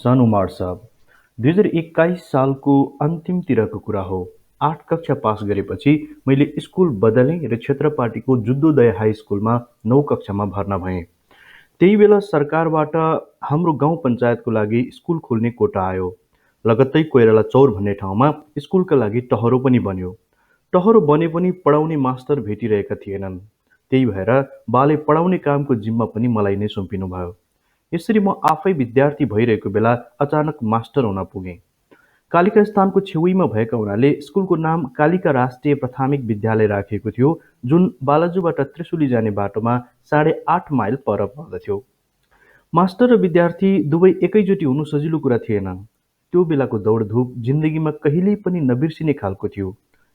सन उमार साहब 2021 सालको अन्तिमतिरको कुरा हो। 8 कक्षा पास गरेपछि मैले स्कुल बदलेँ र क्षेत्रपाटीको जुद्धोदय हाई स्कुलमा 9 कक्षामा भर्ना भएँ। त्यही बेला सरकारबाट हाम्रो गाउँ पञ्चायतको लागि स्कुल खोल्ने कोटा आयो। लगत्तै कोइराला चौर भन्ने ठाउँमा स्कुलका लागि टहरो पनि बन्यो। टहरो बने पनि पढाउने मास्टर भेटिरहेका थिएनन्। त्यही भएर बाले पढाउने कामको जिम्मा पनि मलाई नै सुम्पिनुभयो। यसरी म आफै विद्यार्थी भइरहेको बेला अचानक मास्टर हुन पुगेँ। कालिका स्थानको छेउैमा भएका हुनाले स्कुलको नाम कालिका राष्ट्रिय प्राथमिक विद्यालय राखिएको थियो, जुन बालाजुबाट त्रिशुली जाने बाटोमा 8.5 माइल पर पर्दथ्यो। मास्टर र विद्यार्थी दुवै एकैचोटि हुनु सजिलो कुरा थिएन। त्यो बेलाको दौडधुप जिन्दगीमा कहिल्यै पनि नबिर्सिने खालको थियो।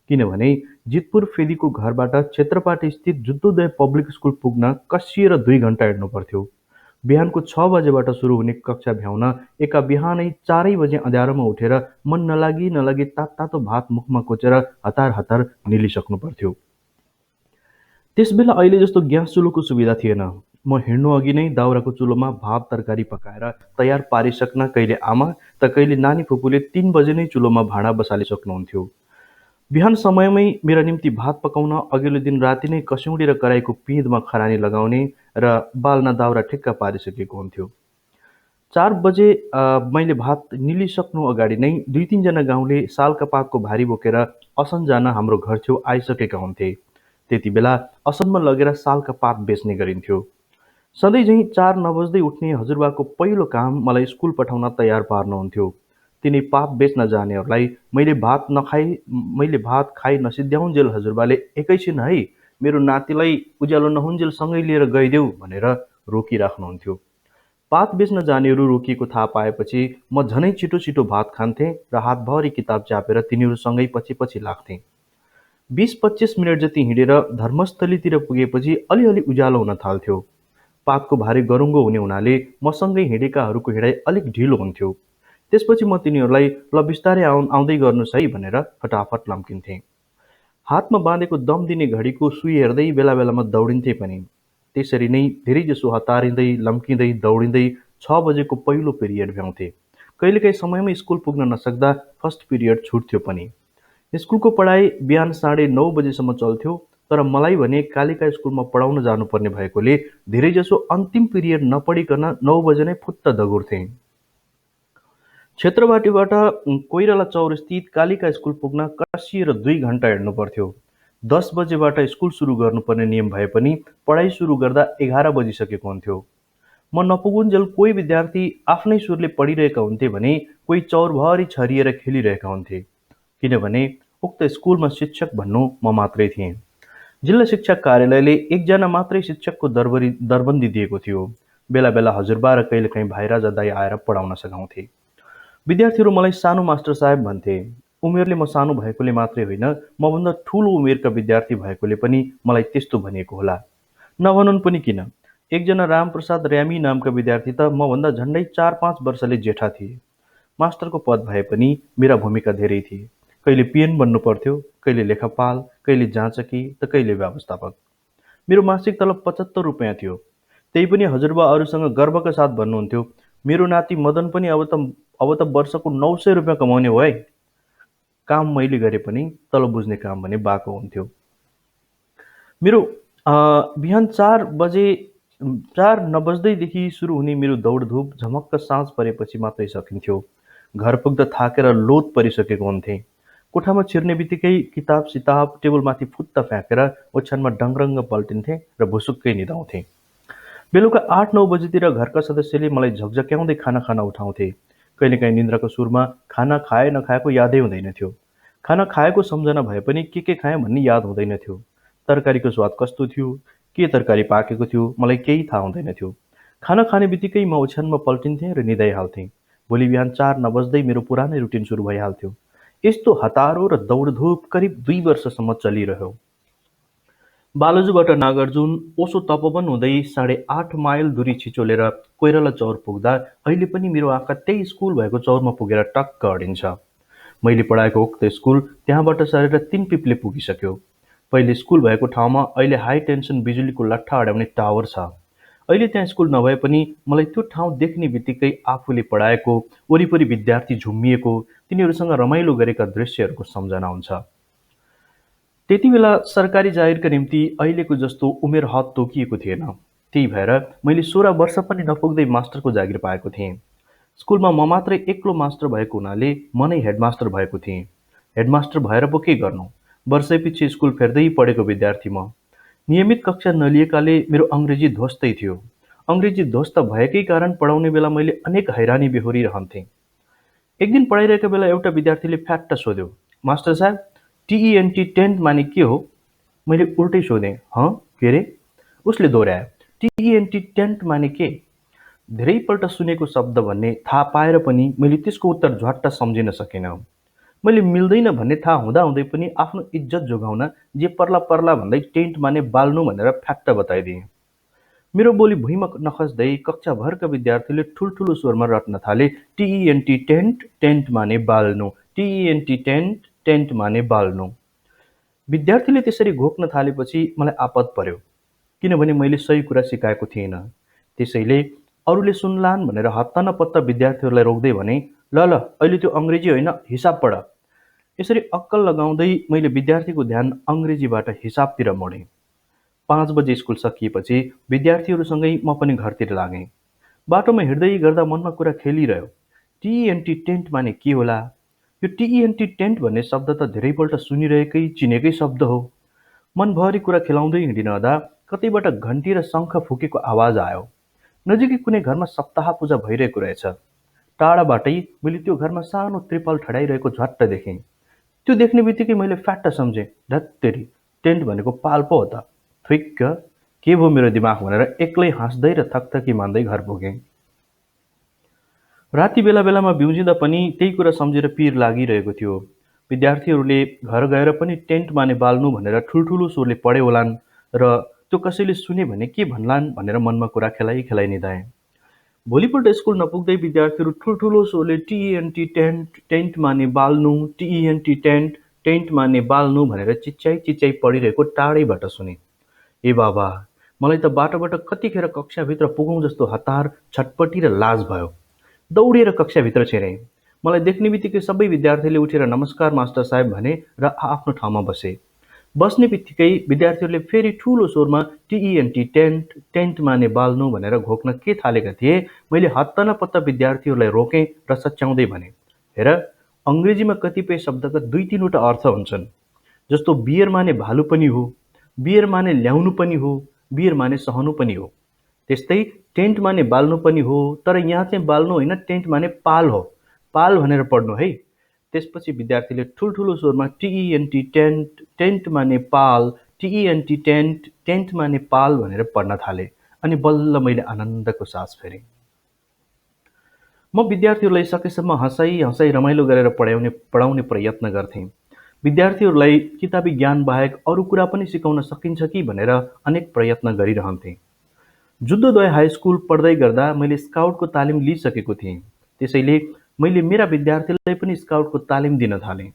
किनभने जितपुर फेदीको घरबाट क्षेत्रपाटी स्थित जुद्धोदय पब्लिक स्कुल पुग्न कसिएर 2 घण्टा हिँड्नु पर्थ्यो। बिहानको 6 बजेबाट सुरु हुने कक्षा भ्याउन एका बिहानै 4 बजे अँध्यारोमा उठेर मन नलागी तातो भात मुखमा कोचेर हतार हतार निलिसक्नु पर्थ्यो। त्यसबेला अहिले जस्तो ग्यास चुलोको सुविधा थिएन। म हिँड्नु अघि नै दाउराको चुलोमा भात तरकारी पकाएर तयार पारिसक्न कहिले आमा त कहिले नानी फुपूले 3 बजे नै चुलोमा भाँडा बसालिसक्नुहुन्थ्यो। बिहान समयमै मेरा निम्ति भात पकाउन, अघिल्लो दिन राति नै कसौडी र कराईको पिँधमा खरानी लगाउने र बाल्न दाउरा ठिक्क पारिसकेको हुन्थ्यो। 4 बजे मैले भात निलिसक्नु अगाडि नै 2-3 जना गाउँले सालका पातको भारी बोकेर असन जान हाम्रो घर छेउ आइसकेका हुन्थे। त्यति बेला असनमा लगेर सालका पात बेच्ने गरिन्थ्यो। सधैँ झैँ 4 नबज्दै उठ्ने हजुरबाको पहिलो काम मलाई स्कुल पठाउन तयार पार्नुहुन्थ्यो। तिनी पात बेच्न जानेहरूलाई मैले भात खाइ नसिध्याउन्जेल हजुरबाले एकैछिन है, मेरो नातिलाई उज्यालो नहुन्जेल सँगै लिएर गइदेऊ भनेर रोकिराख्नुहुन्थ्यो। पात बेच्न जानेहरू रोकिएको थाहा पाएपछि म झनै छिटो भात खान्थेँ र हातभरि किताब च्यापेर तिनीहरूसँगै पछि लाग्थेँ। 20-25 मिनट जति हिँडेर धर्मस्थलीतिर पुगेपछि अलिअलि उज्यालो हुन थाल्थ्यो। पातको भारी गरुङ्गो हुने हुनाले मसँगै हिँडेकाहरूको हिँडाइ अलिक ढिलो हुन्थ्यो। त्यसपछि म तिनीहरूलाई ल बिस्तारै आउँदै गर्नुहोस् है भनेर फटाफट लम्किन्थेँ। हातमा बाँधेको दम दिने घडीको सुई हेर्दै बेला बेलामा दौडिन्थे पनि। त्यसरी नै धेरैजसो हतारिँदै लम्किँदै दौडिँदै 6 बजेको पहिलो पिरियड भ्याउँथे। कहिलेकाहीँ समयमै स्कुल पुग्न नसक्दा फर्स्ट पिरियड छुट्थ्यो पनि। स्कुलको पढाइ बिहान 9:30 बजेसम्म चल्थ्यो, तर मलाई भने कालिका स्कुलमा पढाउन जानुपर्ने भएकोले धेरैजसो अन्तिम पिरियड नपढिकन 9 बजे नै फुत्त दगुर्थे। क्षेत्रपाटीबाट कोइराला चौरस्थित कालिका स्कुल पुग्न कसिएर 2 घण्टा हिँड्नु पर्थ्यो। 10 बजेबाट स्कुल सुरु गर्नुपर्ने नियम भए पनि पढाइ सुरु गर्दा 11 बजिसकेको हुन्थ्यो। म नपुगुन्जेल कोही विद्यार्थी आफ्नै सुरले पढिरहेका हुन्थे भने कोही चौरभरि छरिएर खेलिरहेका हुन्थे। किनभने उक्त स्कुलमा शिक्षक भन्नु म मात्रै थिएँ। जिल्ला शिक्षा कार्यालयले 1 जना मात्रै शिक्षकको दरबन्दी दिएको थियो। बेला बेला हजुरबा र कहिलेकाहीँ भाइराजा दाइ आएर पढाउन सघाउँथे। विद्यार्थीहरू मलाई सानो मास्टर साहेब भन्थे। उमेरले म सानो भएकोले मात्रै होइन, मभन्दा ठुलो उमेरका विद्यार्थी भएकोले पनि मलाई त्यस्तो भनिएको होला। नभनुन् पनि किन, एकजना रामप्रसाद र्यामी नामका विद्यार्थी त मभन्दा झन्डै 4-5 वर्षले जेठा थिए। मास्टरको पद भए पनि मेरा भूमिका धेरै थिए। कहिले पिएन बन्नु पर्थ्यो, कहिले लेखापाल, कहिले जाँचकी त कहिले व्यवस्थापक। मेरो मासिक तलब 75 रुपियाँ थियो। त्यही पनि हजुरबा अरूसँग गर्वका साथ भन्नुहुन्थ्यो, मेरो नाति मदन पनि अब त वर्षको 900 रुपियाँ कमाउने भयो है। काम मैले गरे पनि तल बुझ्ने काम भने बाको हुन्थ्यो। मेरो बिहान 4 नबज्दैदेखि सुरु हुने मेरो दौडधुप झमक्क साँझ परेपछि मात्रै सकिन्थ्यो। घर पुग्दा थाकेर लोत परिसकेको हुन्थेँ। कोठामा छिर्ने बित्तिकै किताब सिताब टेबलमाथि फुत्त फ्याँकेर ओछ्यानमा डङरङ्ग पल्टिन्थेँ र भुसुक्कै निदाउँथेँ। बेलुका 8-9 बजेतिर घरका सदस्यले मलाई झकझक्याउँदै खाना खान उठाउँथे। कहिलेकाहीँ निन्द्राको सुरमा खाना खाए नखाएको यादै हुँदैनथ्यो। खाना खाएको सम्झना भए पनि के खाएँ भन्ने याद हुँदैनथ्यो। तरकारीको स्वाद कस्तो थियो, के तरकारी पाकेको थियो, मलाई केही थाहा हुँदैनथ्यो। खाना खाने बित्तिकै म ओछ्यानमा पल्टिन्थेँ र निदाइहाल्थेँ। भोलि बिहान 4 नबज्दै मेरो पुरानै रुटिन सुरु भइहाल्थ्यो। यस्तो हतारो र दौडधुप करिब 2 वर्षसम्म चलिरह्यो। बालाजुबाट नागार्जुन ओसो तपोवन हुँदै 8.5 माइल दूरी छिचोलेर कोइराला चौर पुग्दा अहिले पनि मेरो आँखा त्यही स्कुल भएको चौरमा पुगेर टक्क अडिन्छ। मैले पढाएको उक्त स्कुल त्यहाँबाट सरेर 3 पिप्ले पुगिसक्यो। पहिले स्कुल भएको ठाउँमा अहिले हाई टेन्सन बिजुलीको लट्ठा अड्याउने टावर छ। अहिले त्यहाँ स्कुल नभए पनि मलाई त्यो ठाउँ देख्ने बित्तिकै आफूले पढाएको, वरिपरि विद्यार्थी झुम्मिएको, तिनीहरूसँग रमाइलो गरेका दृश्यहरूको सम्झना हुन्छ। त्यतिबेला सरकारी जागिरका निम्ति अहिलेको जस्तो उमेर हद तोकिएको थिएन। त्यही भएर मैले 16 वर्ष पनि नपुग्दै मास्टरको जागिर पाएको थिएँ। स्कुलमा म मात्रै एक्लो मास्टर भएको हुनाले म नै हेडमास्टर भएको थिएँ। हेडमास्टर भएर पो के गर्नु? वर्षैपछि स्कुल फेर्दै पढेको विद्यार्थी म। नियमित कक्षा नलिएकाले मेरो अङ्ग्रेजी ध्वस्तै थियो। अङ्ग्रेजी ध्वस्त भएकै कारण पढाउने बेला मैले अनेक हैरानी बेहोरिरहन्थेँ। एक दिन पढाइरहेका बेला एउटा विद्यार्थीले फ्याट्ट सोध्यो, मास्टर साहब, टिइएनटी टेन्ट माने के हो? मैले उल्टै सोधेँ, हँ के रे? उसले दोहोऱ्यायो, टिइएनटी टेन्ट माने के? धेरैपल्ट सुनेको शब्द भन्ने थाहा पाएर पनि मैले त्यसको उत्तर झट्ट सम्झिन सकिनँ। मैले मिल्दैन भन्ने थाहा हुँदाहुँदै पनि आफ्नो इज्जत जोगाउन जे पर्ला पर्ला भन्दै टेन्ट माने बाल्नु भनेर फ्याट्ट बताइदिएँ। मेरो बोली भुइँमा नखस्दै कक्षाभरका विद्यार्थीले ठुल्ठुलो स्वरमा रट्न थाले, टिइएनटी टेन्ट, टेन्ट माने बाल्नु, टिइएनटी टेन्ट, टेन्ट माने बाल्नु। विद्यार्थीले त्यसरी घोक्न थालेपछि मलाई आपत पर्यो, किनभने मैले सही कुरा सिकाएको थिइनँ। त्यसैले अरूले सुन्लान् भनेर हत्त नपत्त विद्यार्थीहरूलाई रोक्दै भने, ल ल अहिले त्यो अङ्ग्रेजी होइन हिसाब पढ। यसरी अक्कल लगाउँदै मैले विद्यार्थीको ध्यान अङ्ग्रेजीबाट हिसाबतिर मोडेँ। 5 बजे स्कुल सकिएपछि विद्यार्थीहरूसँगै म पनि घरतिर लागेँ। बाटोमा हिँड्दै गर्दा मनमा कुरा खेलिरह्यो, टिइएनटी टेन्ट माने के होला? यो टिइएनटी टेन्ट भन्ने शब्द त धेरैपल्ट सुनिरहेकै चिनेकै शब्द हो। मनभरि कुरा खेलाउँदै हिँडिरहँदा कतैबाट घन्टी र शङ्ख फुकेको आवाज आयो। नजिकै कुनै घरमा सप्ताह पूजा भइरहेको रहेछ। टाढाबाटै मैले त्यो घरमा सानो त्रिपाल ठडाइरहेको झट्ट देखेँ। त्यो देख्ने बित्तिकै मैले फ्याट्ट सम्झेँ, धत्तेरी, टेन्ट भनेको पाल पो हो त। थुइक्क, के भयो मेरो दिमाग भनेर एक्लै हाँस्दै र थकथकी मान्दै घर पुगेँ। राति बेला बेलामा बिउजिँदा पनि त्यही कुरा सम्झेर पिर लागिरहेको थियो। विद्यार्थीहरूले घर गएर पनि टेन्ट माने बाल्नु भनेर ठुल्ठुलो स्वरले पढे होलान् र त्यो कसैले सुने भने के भन्लान् भनेर मनमा कुरा खेलाइ खेलाइ निधाएँ। भोलिपल्ट स्कुल नपुग्दै विद्यार्थीहरू ठुल्ठुलो स्वरले टिइएनटी टेन्ट, टेन्ट माने बाल्नु, टिइएनटी टेन्ट, टेन्ट माने बाल्नु भनेर चिच्याइ चिच्याइ पढिरहेको टाढैबाट सुने। ए बाबा, मलाई त बाटोबाट कतिखेर कक्षाभित्र पुगौँ जस्तो हतार, छटपटी र लाज भयो। दौडिएर कक्षाभित्र छिरेँ। मलाई देख्ने बित्तिकै सबै विद्यार्थीले उठेर नमस्कार मास्टर साहेब भने र आफ्नो ठाउँमा बसे। बस्ने बित्तिकै विद्यार्थीहरूले फेरि ठुलो स्वरमा टिइएनटी टेन्ट, टेन्ट माने बाल्नु भनेर घोक्न के थालेका थिए। मैले हत्त नपत्त विद्यार्थीहरूलाई रोकेँ र सच्याउँदै भने, हेर, अङ्ग्रेजीमा कतिपय शब्दका 2-3वटा अर्थ हुन्छन्। जस्तो बियर माने भालु पनि हो, बियर माने ल्याउनु पनि हो, बियर माने सहनु पनि हो। त्यस्तै टेन्ट माने बाल्नु पनि हो, तर यहाँ चाहिँ बाल्नु होइन, टेन्ट माने पाल हो। पाल भनेर पढ्नु है। त्यसपछि विद्यार्थीले ठुल्ठुलो स्वरमा टिइएनटी टेन्ट, टेन्ट माने पाल, टिइएनटी टेन्ट, टेन्ट माने पाल भनेर पढ्न थाले। अनि बल्ल मैले आनन्दको सास फेरेँ। म विद्यार्थीहरूलाई सकेसम्म हँसाइ हँसाइ रमाइलो गरेर पढाउने प्रयत्न गर्थेँ। विद्यार्थीहरूलाई किताबी ज्ञान बाहेक अरू कुरा पनि सिकाउन सकिन्छ कि भनेर अनेक प्रयत्न गरिरहन्थेँ। जुद्धोदय हाई स्कुल पढ्दै गर्दा मैले स्काउटको तालिम लिइसकेको थिएँ। त्यसैले मैले मेरा विद्यार्थीलाई पनि स्काउटको तालिम दिन थालेँ।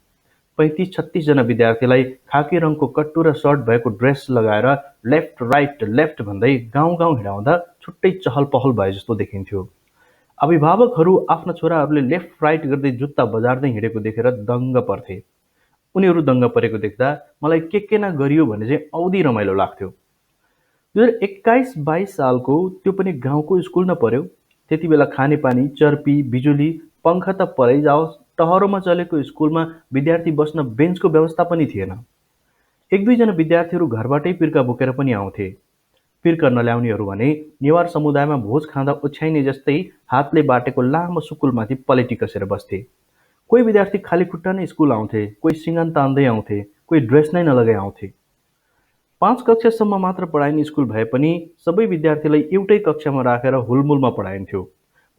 35-36 जना विद्यार्थीलाई खाकी रङको कट्टु र सर्ट भएको ड्रेस लगाएर लेफ्ट राइट लेफ्ट भन्दै गाउँ गाउँ हिँडाउँदा छुट्टै चहल पहल भए जस्तो देखिन्थ्यो। अभिभावकहरू आफ्ना छोराहरूले लेफ्ट राइट गर्दै जुत्ता बजार्दै हिँडेको देखेर दङ्ग पर्थे। उनीहरू दङ्ग परेको देख्दा मलाई के न गरियो भने चाहिँ औधी रमाइलो लाग्थ्यो। 2021-22 सालको त्यो पनि गाउँको स्कुलमा पर्यो। त्यति बेला खानेपानी, चर्पी, बिजुली, पङ्खा त परै जाओस्, टहरोमा चलेको स्कुलमा विद्यार्थी बस्न बेन्चको व्यवस्था पनि थिएन। 1-2 जना विद्यार्थीहरू घरबाटै पिर्का बोकेर पनि आउँथे। पिर्का नल्याउनेहरू भने नेवार समुदायमा भोज खाँदा ओछ्याइने जस्तै हातले बाटेको लामो सुकुलमाथि पलेटी कसेर बस्थे। कोही विद्यार्थी खाली खुट्टा नै स्कुल आउँथे, कोही सिँगान तान्दै आउँथे, कोही ड्रेस नै नलगाई आउँथे। 5 कक्षासम्म मात्र पढाइने स्कुल भए पनि सबै विद्यार्थीलाई एउटै कक्षामा राखेर हुलमुलमा पढाइन्थ्यो।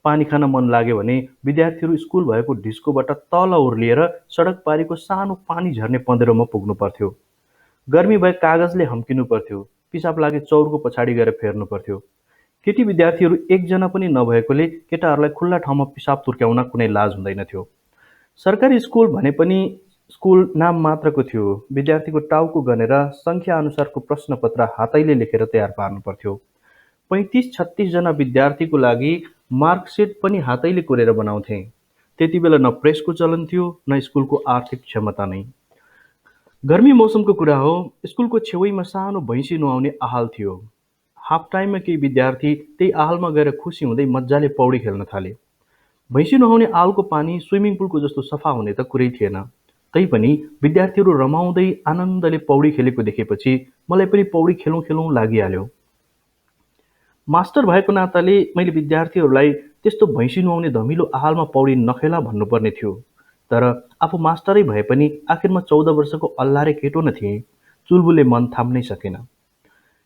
पानी खान मन लाग्यो भने विद्यार्थीहरू स्कुल भएको ढिस्कोबाट तल ओर्लिएर सडक पारीको सानो पानी झर्ने पँधेरोमा पुग्नु पर्थ्यो। गर्मी भए कागजले हम्किनु पर्थ्यो, पिसाब लागे चौरको पछाडि गएर फेर्नु पर्थ्यो। केटी विद्यार्थीहरू एकजना पनि नभएकोले केटाहरूलाई खुल्ला ठाउँमा पिसाब तुर्क्याउन कुनै लाज हुँदैनथ्यो। सरकारी स्कुल भने पनि स्कुल नाम मात्रको थियो। विद्यार्थीको टाउको गनेर सङ्ख्या अनुसारको प्रश्नपत्र हातैले लेखेर तयार पार्नु पर्थ्यो। 35-36 जना विद्यार्थीको लागि मार्कसिट पनि हातैले कोरेर बनाउँथे। त्यति बेला न प्रेसको चलन थियो न स्कुलको आर्थिक क्षमता नै। गर्मी मौसमको कुरा हो, स्कुलको छेउैमा सानो भैँसी नुहाउने आहाल थियो। हाफ टाइममा केही विद्यार्थी त्यही आहालमा गएर खुसी हुँदै मजाले पौडी खेल्न थाले। भैँसी नुहाउने आहालको पानी स्विमिङ पुलको जस्तो सफा हुने त कुरै थिएन। तैपनि विद्यार्थीहरू रमाउँदै आनन्दले पौडी खेलेको देखेपछि मलाई पनि पौडी खेलौँ खेलौँ लागिहाल्यो। मास्टर भएको नाताले मैले विद्यार्थीहरूलाई त्यस्तो भैँसी नुहाउने धमिलो आहालमा पौडी नखेला भन्नुपर्ने थियो। तर आफू मास्टरै भए पनि आखिरमा 14 वर्षको अल्लारे केटो न थिएँ। चुलबुले मन थाम्नै सकेन।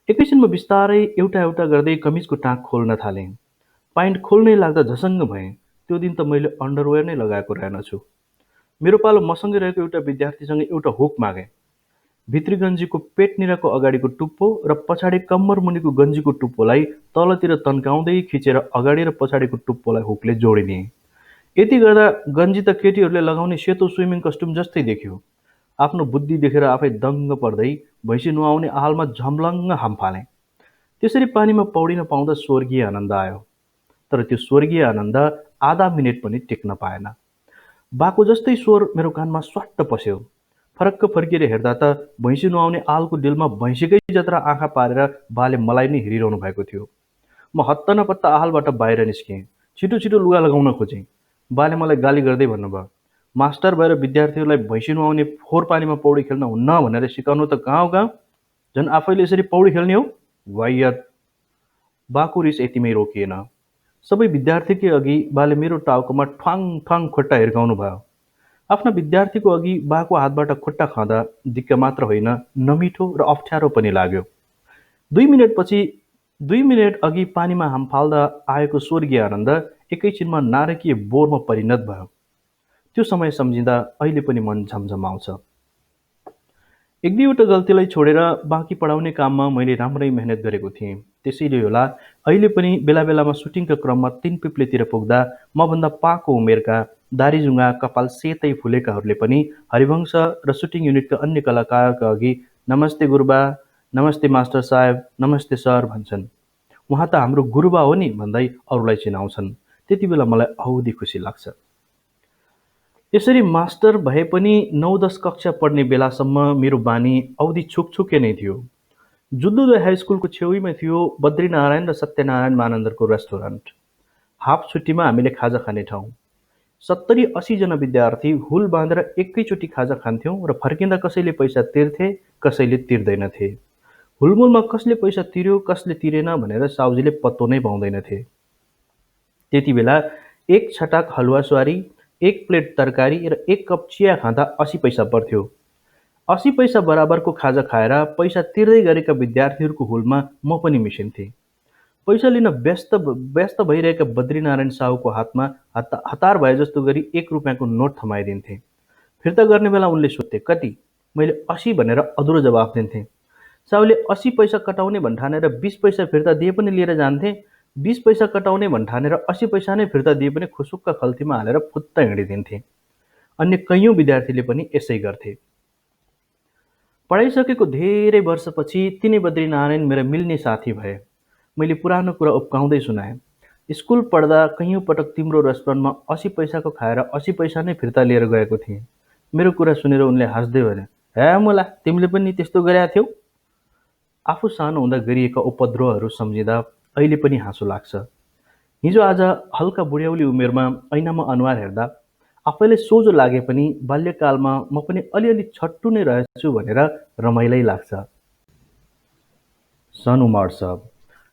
एकैछिनमा बिस्तारै एउटा एउटा गर्दै कमिजको टाँक खोल्न थालेँ। पाइन्ट खोल्नै लाग्दा झसङ्ग भएँ। त्यो दिन त मैले अन्डरवेयर नै लगाएको रहेनछु। मेरो पालो मसँगै रहेको एउटा विद्यार्थीसँग एउटा हुक मागेँ। भित्री गन्जीको पेटनिरको अगाडिको टुप्पो र पछाडि कम्मर मुनिको गन्जीको टुप्पोलाई तलतिर तन्काउँदै खिचेर अगाडि र पछाडिको टुप्पोलाई हुकले जोडिदिएँ। यति गर्दा गन्जी त केटीहरूले लगाउने सेतो स्विमिङ कस्ट्युम जस्तै देखियो। आफ्नो बुद्धि देखेर आफै दङ्ग पर्दै भैँसी नुहाउने आहालमा झम्लङ्ग हाम फालेँ। त्यसरी पानीमा पौडिन पाउँदा स्वर्गीय आनन्द आयो। तर त्यो स्वर्गीय आनन्द आधा मिनेट पनि टिक्न पाएन। बाको जस्तै स्वर मेरो कानमा स्वाट्ट पस्यो। फरक्क फर्किएर हेर्दा त भैँसी नुहाउने आहालको डिलमा भैँसीकै जत्रा आँखा पारेर बाले मलाई नै हेरिरहनु भएको थियो। म हत्त नपत्ता आहालबाट बाहिर निस्केँ। छिटो छिटो लुगा लगाउन खोजेँ। बाले मलाई गाली गर्दै भन्नुभयो, मास्टर भएर विद्यार्थीहरूलाई भैँसी नुहाउने फोहोर पानीमा पौडी खेल्न हुन्न भनेर सिकाउनु त गाउँ गाउँ, झन् आफैले यसरी पौडी खेल्ने हो? वाहियात। बाको रिस यतिमै रोकिएन। सबै विद्यार्थीकै अघि बाले मेरो टाउकोमा ठ्वाङ ठ्वाङ खुट्टा हिर्काउनु भयो। आफ्ना विद्यार्थीको अघि बाको हातबाट खुट्टा खाँदा दिक्क मात्र होइन, नमिठो र अप्ठ्यारो पनि लाग्यो। 2 मिनेट अघि पानीमा हाम फाल्दा आएको स्वर्गीय आनन्द एकैछिनमा नारकीय बोरमा परिणत भयो। त्यो समय सम्झिँदा अहिले पनि मन झमझमाउँछ। एक दुईवटा गल्तीलाई छोडेर बाँकी पढाउने काममा मैले राम्रै मेहनत गरेको थिएँ। त्यसैले होला अहिले पनि बेला बेलामा सुटिङका क्रममा 3 पिप्लेतिर पुग्दा मभन्दा पाको उमेरका, दारीजुङ्गा, कपाल सेतै फुलेकाहरूले पनि हरिवंश र सुटिङ युनिटका अन्य कलाकारका अघि नमस्ते गुरुबा, नमस्ते मास्टर साहेब, नमस्ते सर भन्छन्। उहाँ त हाम्रो गुरुबा हो नि भन्दै अरूलाई चिनाउँछन्। त्यति बेला मलाई औधी खुसी लाग्छ। यसरी मास्टर भए पनि 9-10 कक्षा पढ्ने बेलासम्म मेरो बानी औधी छुकछुके नै थियो। जुद्धोदय हाई स्कुलको छेउैमा थियो बद्रीनारायण र सत्यनारायण मानन्दरको रेस्टुरेन्ट। हाफ छुट्टीमा हामीले खाजा खाने ठाउँ। 70-80 जना विद्यार्थी हुल बाँधेर एकैचोटि खाजा खान्थ्यौँ र फर्किँदा कसैले पैसा तिर्थे, कसैले तिर्दैनथे। हुलमुलमा कसले पैसा तिर्यो कसले तिरेन भनेर साउजीले पत्तो नै पाउँदैनथे। त्यति बेला एक छटाक हलुवा स्वारी, एक प्लेट तरकारी र एक कप चिया खाँदा 80 पैसा पर्थ्यो। 80 पैसा बराबरको खाजा खाएर पैसा तिर्दै गरेका विद्यार्थीहरूको हुलमा म पनि मिसिन्थेँ। पैसा लिन व्यस्त भइरहेका बद्रीनारायण साहुको हातमा हतार भए जस्तो गरी 1 रुपियाँको नोट थमाइदिन्थे। फिर्ता गर्ने बेला उनले सोध्थे, कति? मैले 80 भनेर अधुरो जवाफ दिन्थेँ। साहुले 80 पैसा कटाउने भन्ठानेर 20 पैसा फिर्ता दिए पनि लिएर जान्थे। 20 पैसा कटाउने भन्ठानेर 80 पैसा नै फिर्ता दिए पनि खुसुक्क खल्तीमा हालेर फुत्त हिँडिदिन्थे। अन्य कैयौँ विद्यार्थीले पनि यसै गर्थे। पढाइसकेको धेरै वर्षपछि तिनै बद्रीनारायण मेरा मिल्ने साथी भए। मैले पुरानो कुरा उप्काउँदै सुनाएँ। स्कुल पढ्दा कैयौँ पटक तिम्रो रेस्टुरेन्टमा 80 पैसाको खाएर 80 पैसा नै फिर्ता लिएर गएको थिएँ। मेरो कुरा सुनेर उनले हाँस्दै भने, हे मुला, तिमीले पनि त्यस्तो गरेका थियौ? आफू सानो हुँदा गरिएका उपद्रवहरू सम्झिँदा अहिले पनि हाँसो लाग्छ। हिजो आज हल्का बुढ्यौली उमेरमा ऐनामा अनुहार हेर्दा आफैलाई सोझो लागे पनि बाल्यकालमा म पनि अलिअलि छट्टु नै रहेछु भनेर रमाइलै लाग्छ। सन उमर्छ।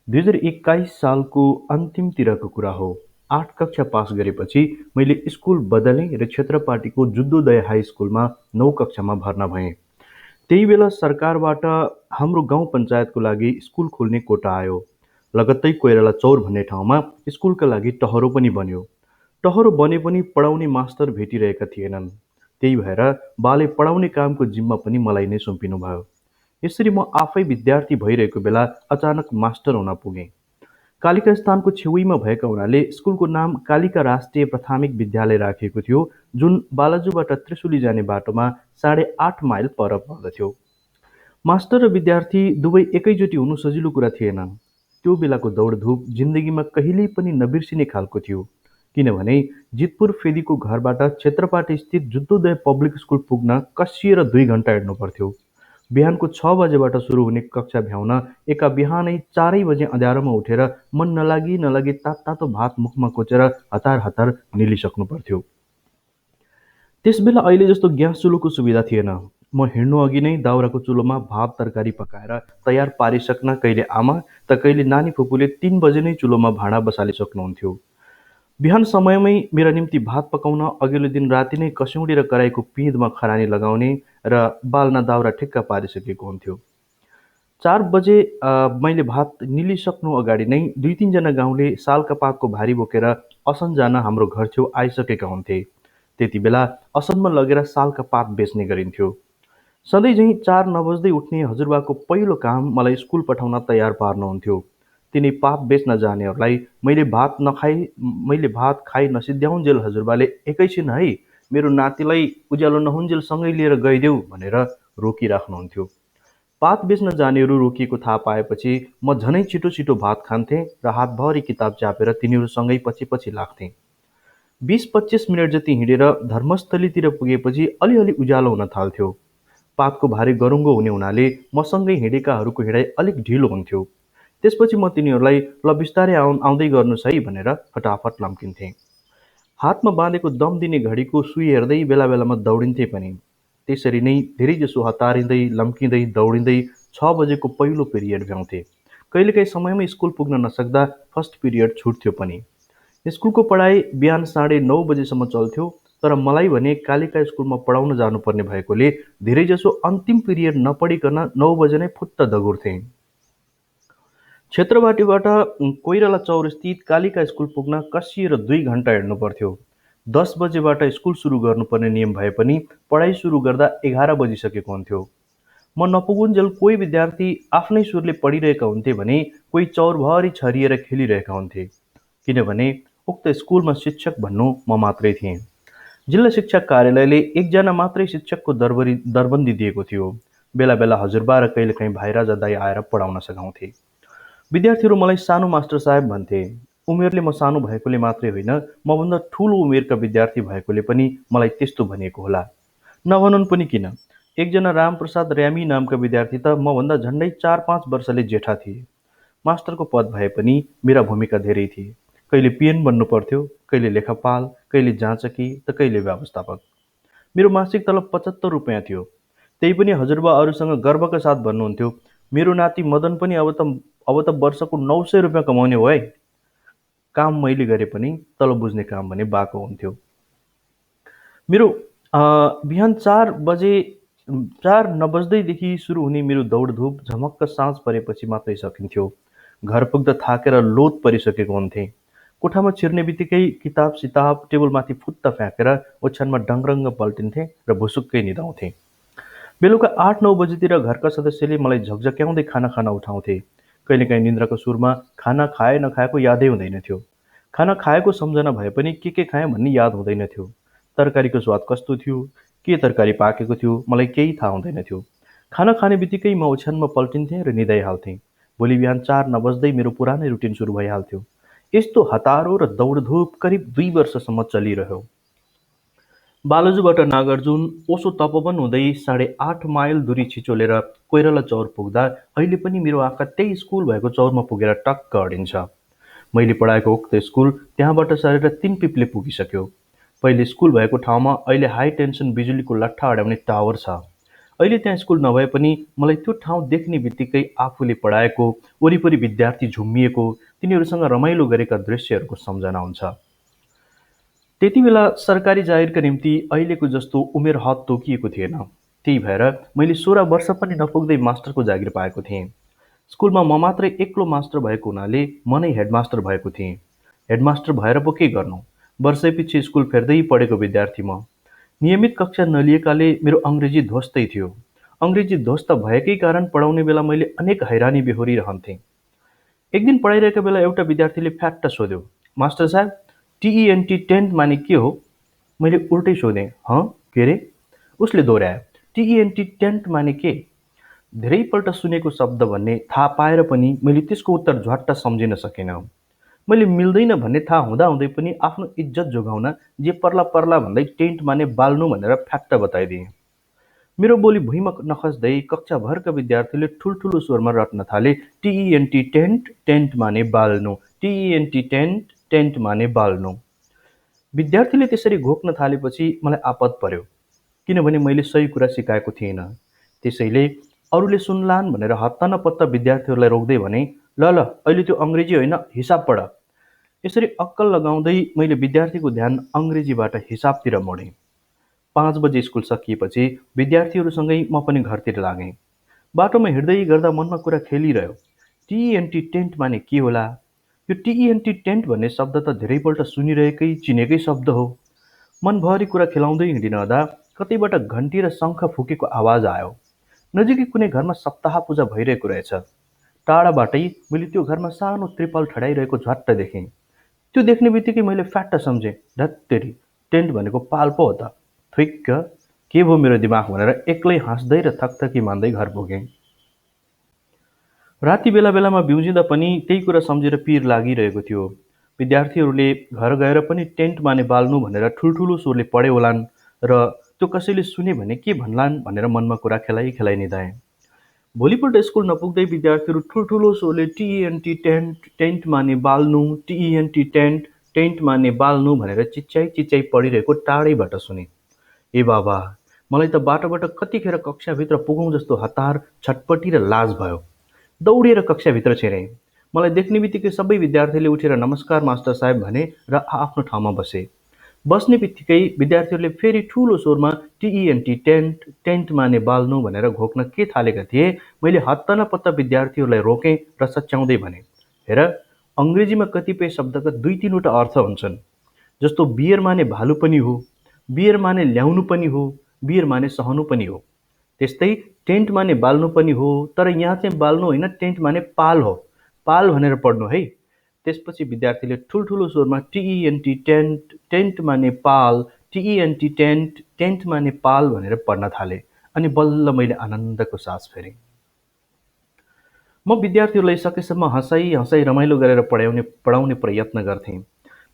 2021 सालको अन्तिमतिरको कुरा हो। 8 कक्षा पास गरेपछि मैले स्कुल बदलेँ र क्षेत्रपाटीको जुद्धोदय हाई स्कुलमा 9 कक्षामा भर्ना भएँ। त्यही बेला सरकारबाट हाम्रो गाउँ पञ्चायतको लागि स्कुल खोल्ने कोटा आयो। लगत्तै कोइराला चौर भन्ने ठाउँमा स्कुलका लागि टहरो पनि बन्यो। टहरो बने पनि पढाउने मास्टर भेटिरहेका थिएनन्। त्यही भएर बाले पढाउने कामको जिम्मा पनि मलाई नै सुम्पिनुभयो। यसरी म आफै विद्यार्थी भइरहेको बेला अचानक मास्टर हुन पुगेँ। कालिका स्थानको छेउैमा भएका हुनाले स्कुलको नाम कालिका राष्ट्रिय प्राथमिक विद्यालय राखिएको थियो, जुन बालाजुबाट त्रिशुली जाने बाटोमा 8.5 माइल पर पर्दथ्यो। मास्टर र विद्यार्थी दुवै एकैचोटि हुनु सजिलो कुरा थिएन। त्यो बेलाको दौडधुप जिन्दगीमा कहिल्यै पनि नबिर्सिने खालको थियो। किनभने जितपुर फेदीको घरबाट क्षेत्रपाटी स्थित जुद्धोदय पब्लिक स्कुल पुग्न कसिएर 2 घन्टा हिँड्नु पर्थ्यो। बिहानको 6 बजेबाट सुरु हुने कक्षा भ्याउन एका बिहानै 4 बजे अँध्यारोमा उठेर मन नलागी नलागी तातो भात मुखमा कोचेर हतार हतार निलिसक्नु पर्थ्यो। त्यसबेला अहिले जस्तो ग्यास चुलोको सुविधा थिएन। म हिँड्नु अघि नै दाउराको चुलोमा भात तरकारी पकाएर तयार पारिसक्न कहिले आमा त कहिले नानी फुपूले 3 बजे नै चुलोमा भाँडा बसालिसक्नुहुन्थ्यो। बिहान समयमै मेरा निम्ति भात पकाउन अघिल्लो दिन राति नै कसौडी र कराईको पिँधमा खरानी लगाउने र बाल्न दाउरा ठिक्क पारिसकेको हुन्थ्यो। 4 बजे मैले भात निलिसक्नु अगाडि नै 2-3 जना गाउँले सालका पातको भारी बोकेर असन जान हाम्रो घर छेउ आइसकेका हुन्थे। त्यति बेला असनमा लगेर सालका पात बेच्ने गरिन्थ्यो। सधैँ झैँ 4 नबज्दै उठ्ने हजुरबाको पहिलो काम मलाई स्कुल पठाउन तयार पार्नुहुन्थ्यो। तिनी पात बेच्न जानेहरूलाई मैले भात खाइ नसिध्याउन्जेल हजुरबाले एकैछिन है मेरो नातिलाई उज्यालो नहुन्जेल सँगै लिएर गइदेऊ भनेर रोकिराख्नुहुन्थ्यो। पात बेच्न जानेहरू रोकिएको थाहा पाएपछि म झनै छिटो छिटो भात खान्थेँ र हातभरि किताब च्यापेर तिनीहरूसँगै पछि पछि लाग्थेँ। 20-25 मिनट जति हिँडेर धर्मस्थलीतिर पुगेपछि अलिअलि उज्यालो हुन थाल्थ्यो। पातको भारी गरुङ्गो हुने हुनाले मसँगै हिँडेकाहरूको हिँडाइ अलिक ढिलो हुन्थ्यो। त्यसपछि म तिनीहरूलाई ल बिस्तारै आउँदै गर्नुहोस् है भनेर फटाफट लम्किन्थेँ। हातमा बाँधेको दम दिने घडीको सुई हेर्दै बेला बेलामा दौडिन्थेँ पनि। त्यसरी नै धेरैजसो हतारिँदै लम्किँदै दौडिँदै 6 बजेको पहिलो पिरियड भ्याउँथे। कहिलेकाहीँ समयमै स्कुल पुग्न नसक्दा फर्स्ट पिरियड छुट्थ्यो पनि। स्कुलको पढाइ बिहान 9:30 बजेसम्म चल्थ्यो, तर मलाई भने कालिका स्कुलमा पढाउन जानुपर्ने भएकोले धेरैजसो अन्तिम पिरियड नपढिकन 9 बजे नै फुत्त दगुर्थेँ। क्षेत्रपाटीबाट कोइराला चौरस्थित कालिका स्कुल पुग्न कसिएर 2 घन्टा हिँड्नु पर्थ्यो। 10 बजेबाट स्कुल सुरु गर्नुपर्ने नियम भए पनि पढाइ सुरु गर्दा 11 बजिसकेको हुन्थ्यो। म नपुगुन्जेल कोही विद्यार्थी आफ्नै सुरले पढिरहेका हुन्थे भने कोही चौरभरि छरिएर खेलिरहेका हुन्थे। किनभने उक्त स्कुलमा शिक्षक भन्नु म मात्रै थिएँ। जिल्ला शिक्षा कार्यालयले 1 जना मात्रै शिक्षकको दरबन्दी दिएको थियो। बेला बेला हजुरबा र कहिलेकाहीँ भाइराजा दाइ आएर पढाउन सघाउँथे। विद्यार्थीहरू मलाई सानो मास्टर साहेब भन्थे। उमेरले म सानो भएकोले मात्रै होइन, मभन्दा ठुलो उमेरका विद्यार्थी भएकोले पनि मलाई त्यस्तो भनिएको होला। नभनुन् पनि किन, 1 जना रामप्रसाद र्यामी नामका विद्यार्थी त मभन्दा झन्डै 4-5 वर्षले जेठा थिए। मास्टरको पद भए पनि मेरा भूमिका धेरै थिए। कहिले पिएन बन्नु पर्थ्यो, कहिले लेखापाल, कहिले जाँचकी त कहिले व्यवस्थापक। मेरो मासिक तलब 75 रुपियाँ थियो। त्यही पनि हजुरबा अरूसँग गर्वका साथ भन्नुहुन्थ्यो, मेरो नाति मदन पनि अब त वर्षको 900 रुपियाँ कमाउने हो है। काम मैले गरे पनि तल बुझ्ने काम भने बाको हुन्थ्यो। मेरो बिहान 4 नबज्दैदेखि सुरु हुने मेरो दौडधुप झमक्क साँझ परेपछि मात्रै सकिन्थ्यो। घर पुग्दा थाकेर लोत परिसकेको हुन्थेँ। कोठामा छिर्ने बित्तिकै किताब सिताब टेबलमाथि फुत्त फ्याँकेर ओछ्यानमा डङरङ्ग पल्टिन्थेँ र भुसुक्कै निदाउँथेँ। बेलुका 8-9 बजेतिर घरका सदस्यले मलाई झकझक्याउँदै खाना खान उठाउँथे। कहिलेकाहीँ निन्द्राको सुरमा खाना खाए नखाएको यादै हुँदैनथ्यो। खाना खाएको सम्झना भए पनि के खाएँ भन्ने याद हुँदैनथ्यो। तरकारीको स्वाद कस्तो थियो, के तरकारी पाकेको थियो, मलाई केही थाहा हुँदैनथ्यो। खाना खाने बित्तिकै म ओछ्यानमा पल्टिन्थेँ र निदाइहाल्थेँ। भोलि बिहान 4 नबज्दै मेरो पुरानै रुटिन सुरु भइहाल्थ्यो। यस्तो हतारो र दौडधुप करिब 2 वर्षसम्म चलिरह्यो। बालजुबाट नागार्जुन ओसो तपोवन हुँदै 8.5 माइल दूरी छिचोलेर कोइराला चौर पुग्दा अहिले पनि मेरो आँखा त्यही स्कुल भएको चौरमा पुगेर टक्क अडिन्छ। मैले पढाएको उक्त स्कुल त्यहाँबाट सरेर 3 पिप्ले पुगिसक्यो। पहिले स्कुल भएको ठाउँमा अहिले हाई टेन्सन बिजुलीको लट्ठा अड्याउने टावर छ। अहिले त्यहाँ स्कुल नभए पनि मलाई त्यो ठाउँ देख्ने बित्तिकै आफूले पढाएको, वरिपरि विद्यार्थी झुम्मिएको, तिनीहरूसँग रमाइलो गरेका दृश्यहरूको सम्झना हुन्छ। त्यति बेला सरकारी जागिरका निम्ति अहिलेको जस्तो उमेर हद तोकिएको थिएन। त्यही भएर मैले 16 वर्ष पनि नपुग्दै मास्टरको जागिर पाएको थिएँ। स्कुलमा म मात्रै एक्लो मास्टर भएको हुनाले म नै हेडमास्टर भएको थिएँ। हेडमास्टर भएर पो के गर्नु, वर्षैपछि स्कुल फेर्दै पढेको विद्यार्थी म। नियमित कक्षा नलिएकाले मेरो अङ्ग्रेजी ध्वस्तै थियो। अङ्ग्रेजी ध्वस्त भएकै कारण पढाउने बेला मैले अनेक हैरानी बेहोरिरहन्थेँ। एक दिन पढाइरहेका बेला एउटा विद्यार्थीले फ्याट्ट सोध्यो, मास्टर साहेब टेन्ट टेन्ट माने के हो? मैले उल्टै सोधेँ, हँ के रे? उसले दोहोऱ्यायो, टेन्ट माने के? धेरैपल्ट सुनेको शब्द भन्ने थाहा पाएर पनि मैले त्यसको उत्तर झट्ट सम्झिन सकिनँ। मैले मिल्दैन भन्ने थाहा हुँदाहुँदै पनि आफ्नो इज्जत जोगाउन जे पर्ला पर्ला भन्दै टेन्ट माने बाल्नु भनेर फ्याक्ट बताइदिएँ। मेरो बोली भुइँमा नखस्दै कक्षाभरका विद्यार्थीले ठुल्ठुलो स्वरमा रट्न थाले, टिइएनटी टेन्ट, टेन्ट माने बाल्नु, टिइएनटी टेन्ट, टेन्ट माने बाल्नु। विद्यार्थीले त्यसरी घोक्न थालेपछि मलाई आपत पर्यो, किनभने मैले सही कुरा सिकाएको थिइनँ। त्यसैले अरूले सुन्लान् भनेर हत्ता नपत्ता विद्यार्थीहरूलाई रोक्दै भने, ल ल अहिले त्यो अङ्ग्रेजी होइन, हिसाब पढ। यसरी अक्कल लगाउँदै मैले विद्यार्थीको ध्यान अङ्ग्रेजीबाट हिसाबतिर मोडेँ। 5 बजे स्कुल सकिएपछि विद्यार्थीहरूसँगै म पनि घरतिर लागेँ। बाटोमा हिँड्दै गर्दा मनमा कुरा खेलिरह्यो, टिइएनटी टेन्ट माने के होला? यो टिइएनटी टेन्ट भन्ने शब्द त धेरैपल्ट सुनिरहेकै चिनेकै शब्द हो। मनभरि कुरा खेलाउँदै हिँडिरहँदा कतैबाट घन्टी र शङ्ख फुकेको आवाज आयो। नजिकै कुनै घरमा सप्ताह पूजा भइरहेको रहेछ। टाढाबाटै मैले त्यो घरमा सानो त्रिपाल ठडाइरहेको झट्ट देखेँ। त्यो देख्ने बित्तिकै मैले फ्याट्ट सम्झेँ, धत्तेरी, टेन्ट भनेको पाल पो हो त। थुइक्क, के भयो मेरो दिमाग भनेर एक्लै हाँस्दै र थकथकी मान्दै घर पुगेँ। राति बेला बेलामा बिउजिँदा पनि त्यही कुरा सम्झेर पिर लागिरहेको थियो। विद्यार्थीहरूले घर गएर पनि टेन्ट माने बाल्नु भनेर ठुल्ठुलो स्वरले पढे होलान् र त्यो कसैले सुने भने के भन्लान् भनेर मनमा कुरा खेलाइ खेलाइ निधाएँ। भोलिपल्ट स्कुल नपुग्दै विद्यार्थीहरू ठुल्ठुलो स्वरले टिइएनटी टेन्ट, टेन्ट माने बाल्नु, टिइएनटी टेन्ट, टेन्ट माने बाल्नु भनेर चिच्याइ चिच्याइ पढिरहेको टाढैबाट सुने। ए बाबा, मलाई त बाटोबाट कतिखेर कक्षाभित्र पुगौँ जस्तो हतार, छटपटी र लाज भयो। दौडिएर कक्षाभित्र छिरेँ। मलाई देख्ने बित्तिकै सबै विद्यार्थीले उठेर नमस्कार मास्टर साहेब भने र आफ्नो ठाउँमा बसे। बस्ने बित्तिकै विद्यार्थीहरूले फेरि ठुलो स्वरमा टिइएनटी टेन्ट, टेन्ट माने बाल्नु भनेर घोक्न के थालेका थिए। मैले हत्ता नपत्ता विद्यार्थीहरूलाई रोकेँ र सच्याउँदै भने, हेर, अङ्ग्रेजीमा कतिपय शब्दका 2-3वटा अर्थ हुन्छन्। जस्तो बियर माने भालु पनि हो, बियर माने ल्याउनु पनि हो, बियर माने सहनु पनि हो। त्यस्तै टेन्ट माने बाल्नु पनि हो, तर यहाँ चाहिँ बाल्नु होइन, टेन्ट माने पाल हो। पाल भनेर पढ्नु है। त्यसपछि विद्यार्थीले ठुल्ठुलो स्वरमा टिइएनटी टेन्ट, टेन्ट माने पाल, टिइएनटी टेन्ट, टेन्ट माने पाल भनेर पढ्न थाले। अनि बल्ल मैले आनन्दको सास फेरेँ। म विद्यार्थीहरूलाई सकेसम्म हँसाइ हँसाइ रमाइलो गरेर पढाउने प्रयत्न गर्थेँ।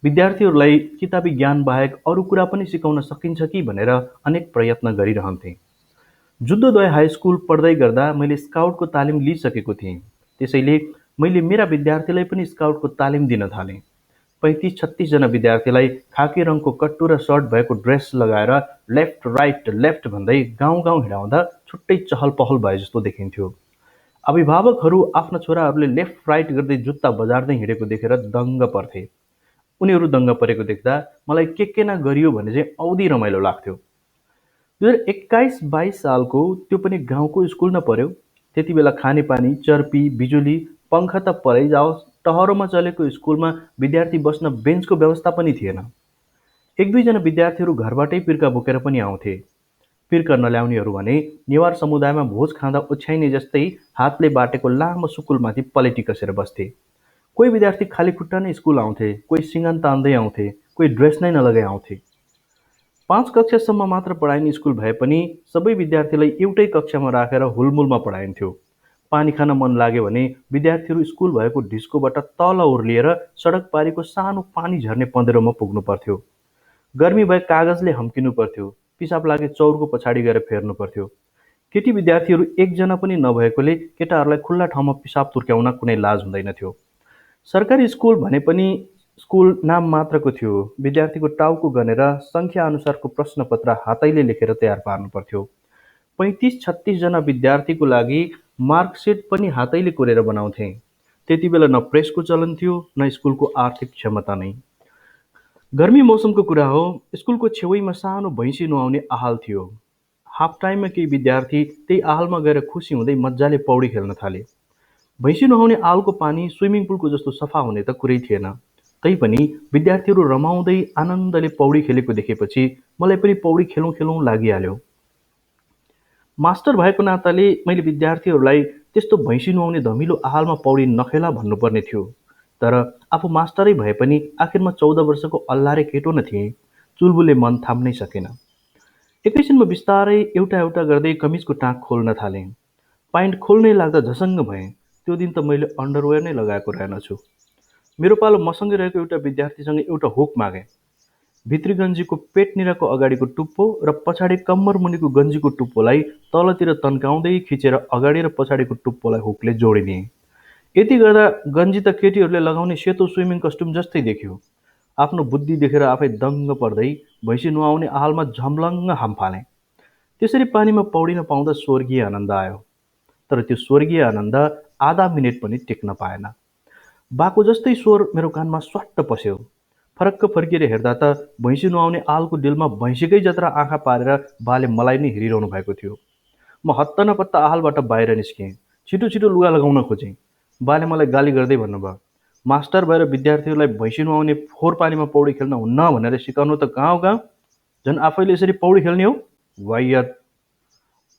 विद्यार्थीहरूलाई किताबी ज्ञान बाहेक अरू कुरा पनि सिकाउन सकिन्छ कि भनेर अनेक प्रयत्न गरिरहन्थेँ। जुद्धोदय हाई स्कुल पढ्दै गर्दा मैले स्काउटको तालिम लिइसकेको थिएँ। त्यसैले मैले मेरा विद्यार्थीलाई पनि स्काउटको तालिम दिन थालेँ। 35-36 जना विद्यार्थीलाई खाकी रङको कट्टु र सर्ट भएको ड्रेस लगाएर लेफ्ट राइट भन्दै गाउँ गाउँ हिँडाउँदा छुट्टै चहल पहल भए जस्तो देखिन्थ्यो। अभिभावकहरू आफ्ना छोराहरूले लेफ्ट राइट गर्दै जुत्ता बजार्दै हिँडेको देखेर दङ्ग पर्थे। उनीहरू दङ्ग परेको देख्दा मलाई के न गरियो भने चाहिँ औधी रमाइलो लाग्थ्यो। 2021-22 सालको त्यो पनि गाउँको स्कुल न पर्यो। त्यति बेला खानेपानी, चर्पी, बिजुली, पङ्खा त परै जाओस्, टहरोमा चलेको स्कुलमा विद्यार्थी बस्न बेन्चको व्यवस्था पनि थिएन। 1-2 जना विद्यार्थीहरू घरबाटै पिर्का बोकेर पनि आउँथे। पिर्का नल्याउनेहरू भने नेवार समुदायमा भोज खाँदा ओछ्याइने जस्तै हातले बाटेको लामो सुकुलमाथि पलेटी कसेर बस्थे। कोही विद्यार्थी खाली खुट्टा नै स्कुल आउँथे, कोही सिँगान तान्दै आउँथे, कोही ड्रेस नै नलगाई आउँथे। 5 कक्षासम्म मात्र पढाइने स्कुल भए पनि सबै विद्यार्थीलाई एउटै कक्षामा राखेर हुलमुलमा पढाइन्थ्यो। पानी खान मन लाग्यो भने विद्यार्थीहरू स्कुल भएको ढिस्कोबाट तल ओर्लिएर सडक पारीको सानो पानी झर्ने पँधेरोमा पुग्नु पर्थ्यो। गर्मी भए कागजले हम्किनु पर्थ्यो। पिसाब लागे चौरको पछाडि गएर फेर्नु पर्थ्यो। केटी विद्यार्थीहरू 1 जना पनि नभएकोले केटाहरूलाई खुल्ला ठाउँमा पिसाब तुर्क्याउन कुनै लाज हुँदैनथ्यो। सरकारी स्कुल भने पनि स्कुल नाम मात्रको थियो। विद्यार्थीको टाउको गनेर सङ्ख्या अनुसारको प्रश्नपत्र हातैले लेखेर तयार पार्नु पर्थ्यो। 35-36 जना विद्यार्थीको लागि मार्कसिट पनि हातैले कोरेर बनाउँथे। त्यति बेला न प्रेसको चलन थियो, न स्कुलको आर्थिक क्षमता नै। गर्मी मौसमको कुरा हो। स्कुलको छेउैमा सानो भैँसी नुहाउने आहाल थियो। हाफ टाइममा केही विद्यार्थी त्यही आहालमा गएर खुसी हुँदै मजाले पौडी खेल्न थाले। भैँसी नुहाउने आहालको पानी स्विमिङ पुलको जस्तो सफा हुने त कुरै थिएन। तैपनि विद्यार्थीहरू रमाउँदै आनन्दले पौडी खेलेको देखेपछि मलाई पनि पौडी खेलौँ खेलौँ लागिहाल्यो। मास्टर भएको नाताले मैले विद्यार्थीहरूलाई त्यस्तो भैँसी नुहाउने धमिलो आहालमा पौडी नखेला भन्नुपर्ने थियो। तर आफू मास्टरै भए पनि आखिरमा 14 वर्षको अल्लारे केटो न थिएँ। चुलबुले मन थाम्नै सकेन। एकैछिनमा बिस्तारै एउटा एउटा गर्दै कमिजको टाँक खोल्न थालेँ। पाइन्ट खोल्नै लाग्दा झसङ्ग भएँ। त्यो दिन त मैले अन्डरवेयर नै लगाएको रहेनछु। मेरो पालो मसँगै रहेको एउटा विद्यार्थीसँग एउटा हुक मागेँ। भित्री गन्जीको पेटनिरको अगाडिको टुप्पो र पछाडि कम्मर मुनिको गन्जीको टुप्पोलाई तलतिर तन्काउँदै खिचेर अगाडि र पछाडिको टुप्पोलाई हुकले जोडिदिएँ। यति गर्दा गन्जी त केटीहरूले लगाउने सेतो स्विमिङ कस्ट्युम जस्तै देखियो। आफ्नो बुद्धि देखेर आफै दङ्ग पर्दै भैँसी नुहाउने आहालमा झम्लङ्ग हामफालेँ। त्यसरी पानीमा पौडिन पाउँदा स्वर्गीय आनन्द आयो। तर त्यो स्वर्गीय आनन्द आधा मिनेट पनि टेक्न पाएन। बाको जस्तै स्वर मेरो कानमा स्वाट्ट पस्यो। फरक्क फर्किएर हेर्दा त भैँसी नुहाउने आलको डिलमा भैँसीकै जत्रा आँखा पारेर बाले मलाई नै हेरिरहनु भएको थियो। म हत्त नपत्त आहालबाट बाहिर निस्केँ। छिटो छिटो लुगा लगाउन खोजेँ। बाले मलाई गाली गर्दै भन्नुभयो, मास्टर भएर विद्यार्थीहरूलाई भैँसी नुहाउने फोहोर पानीमा पौडी खेल्न हुन्न भनेर सिकाउनु त कहाँ हो कहाँ? झन् आफैले यसरी पौडी खेल्ने हो? वाहियात!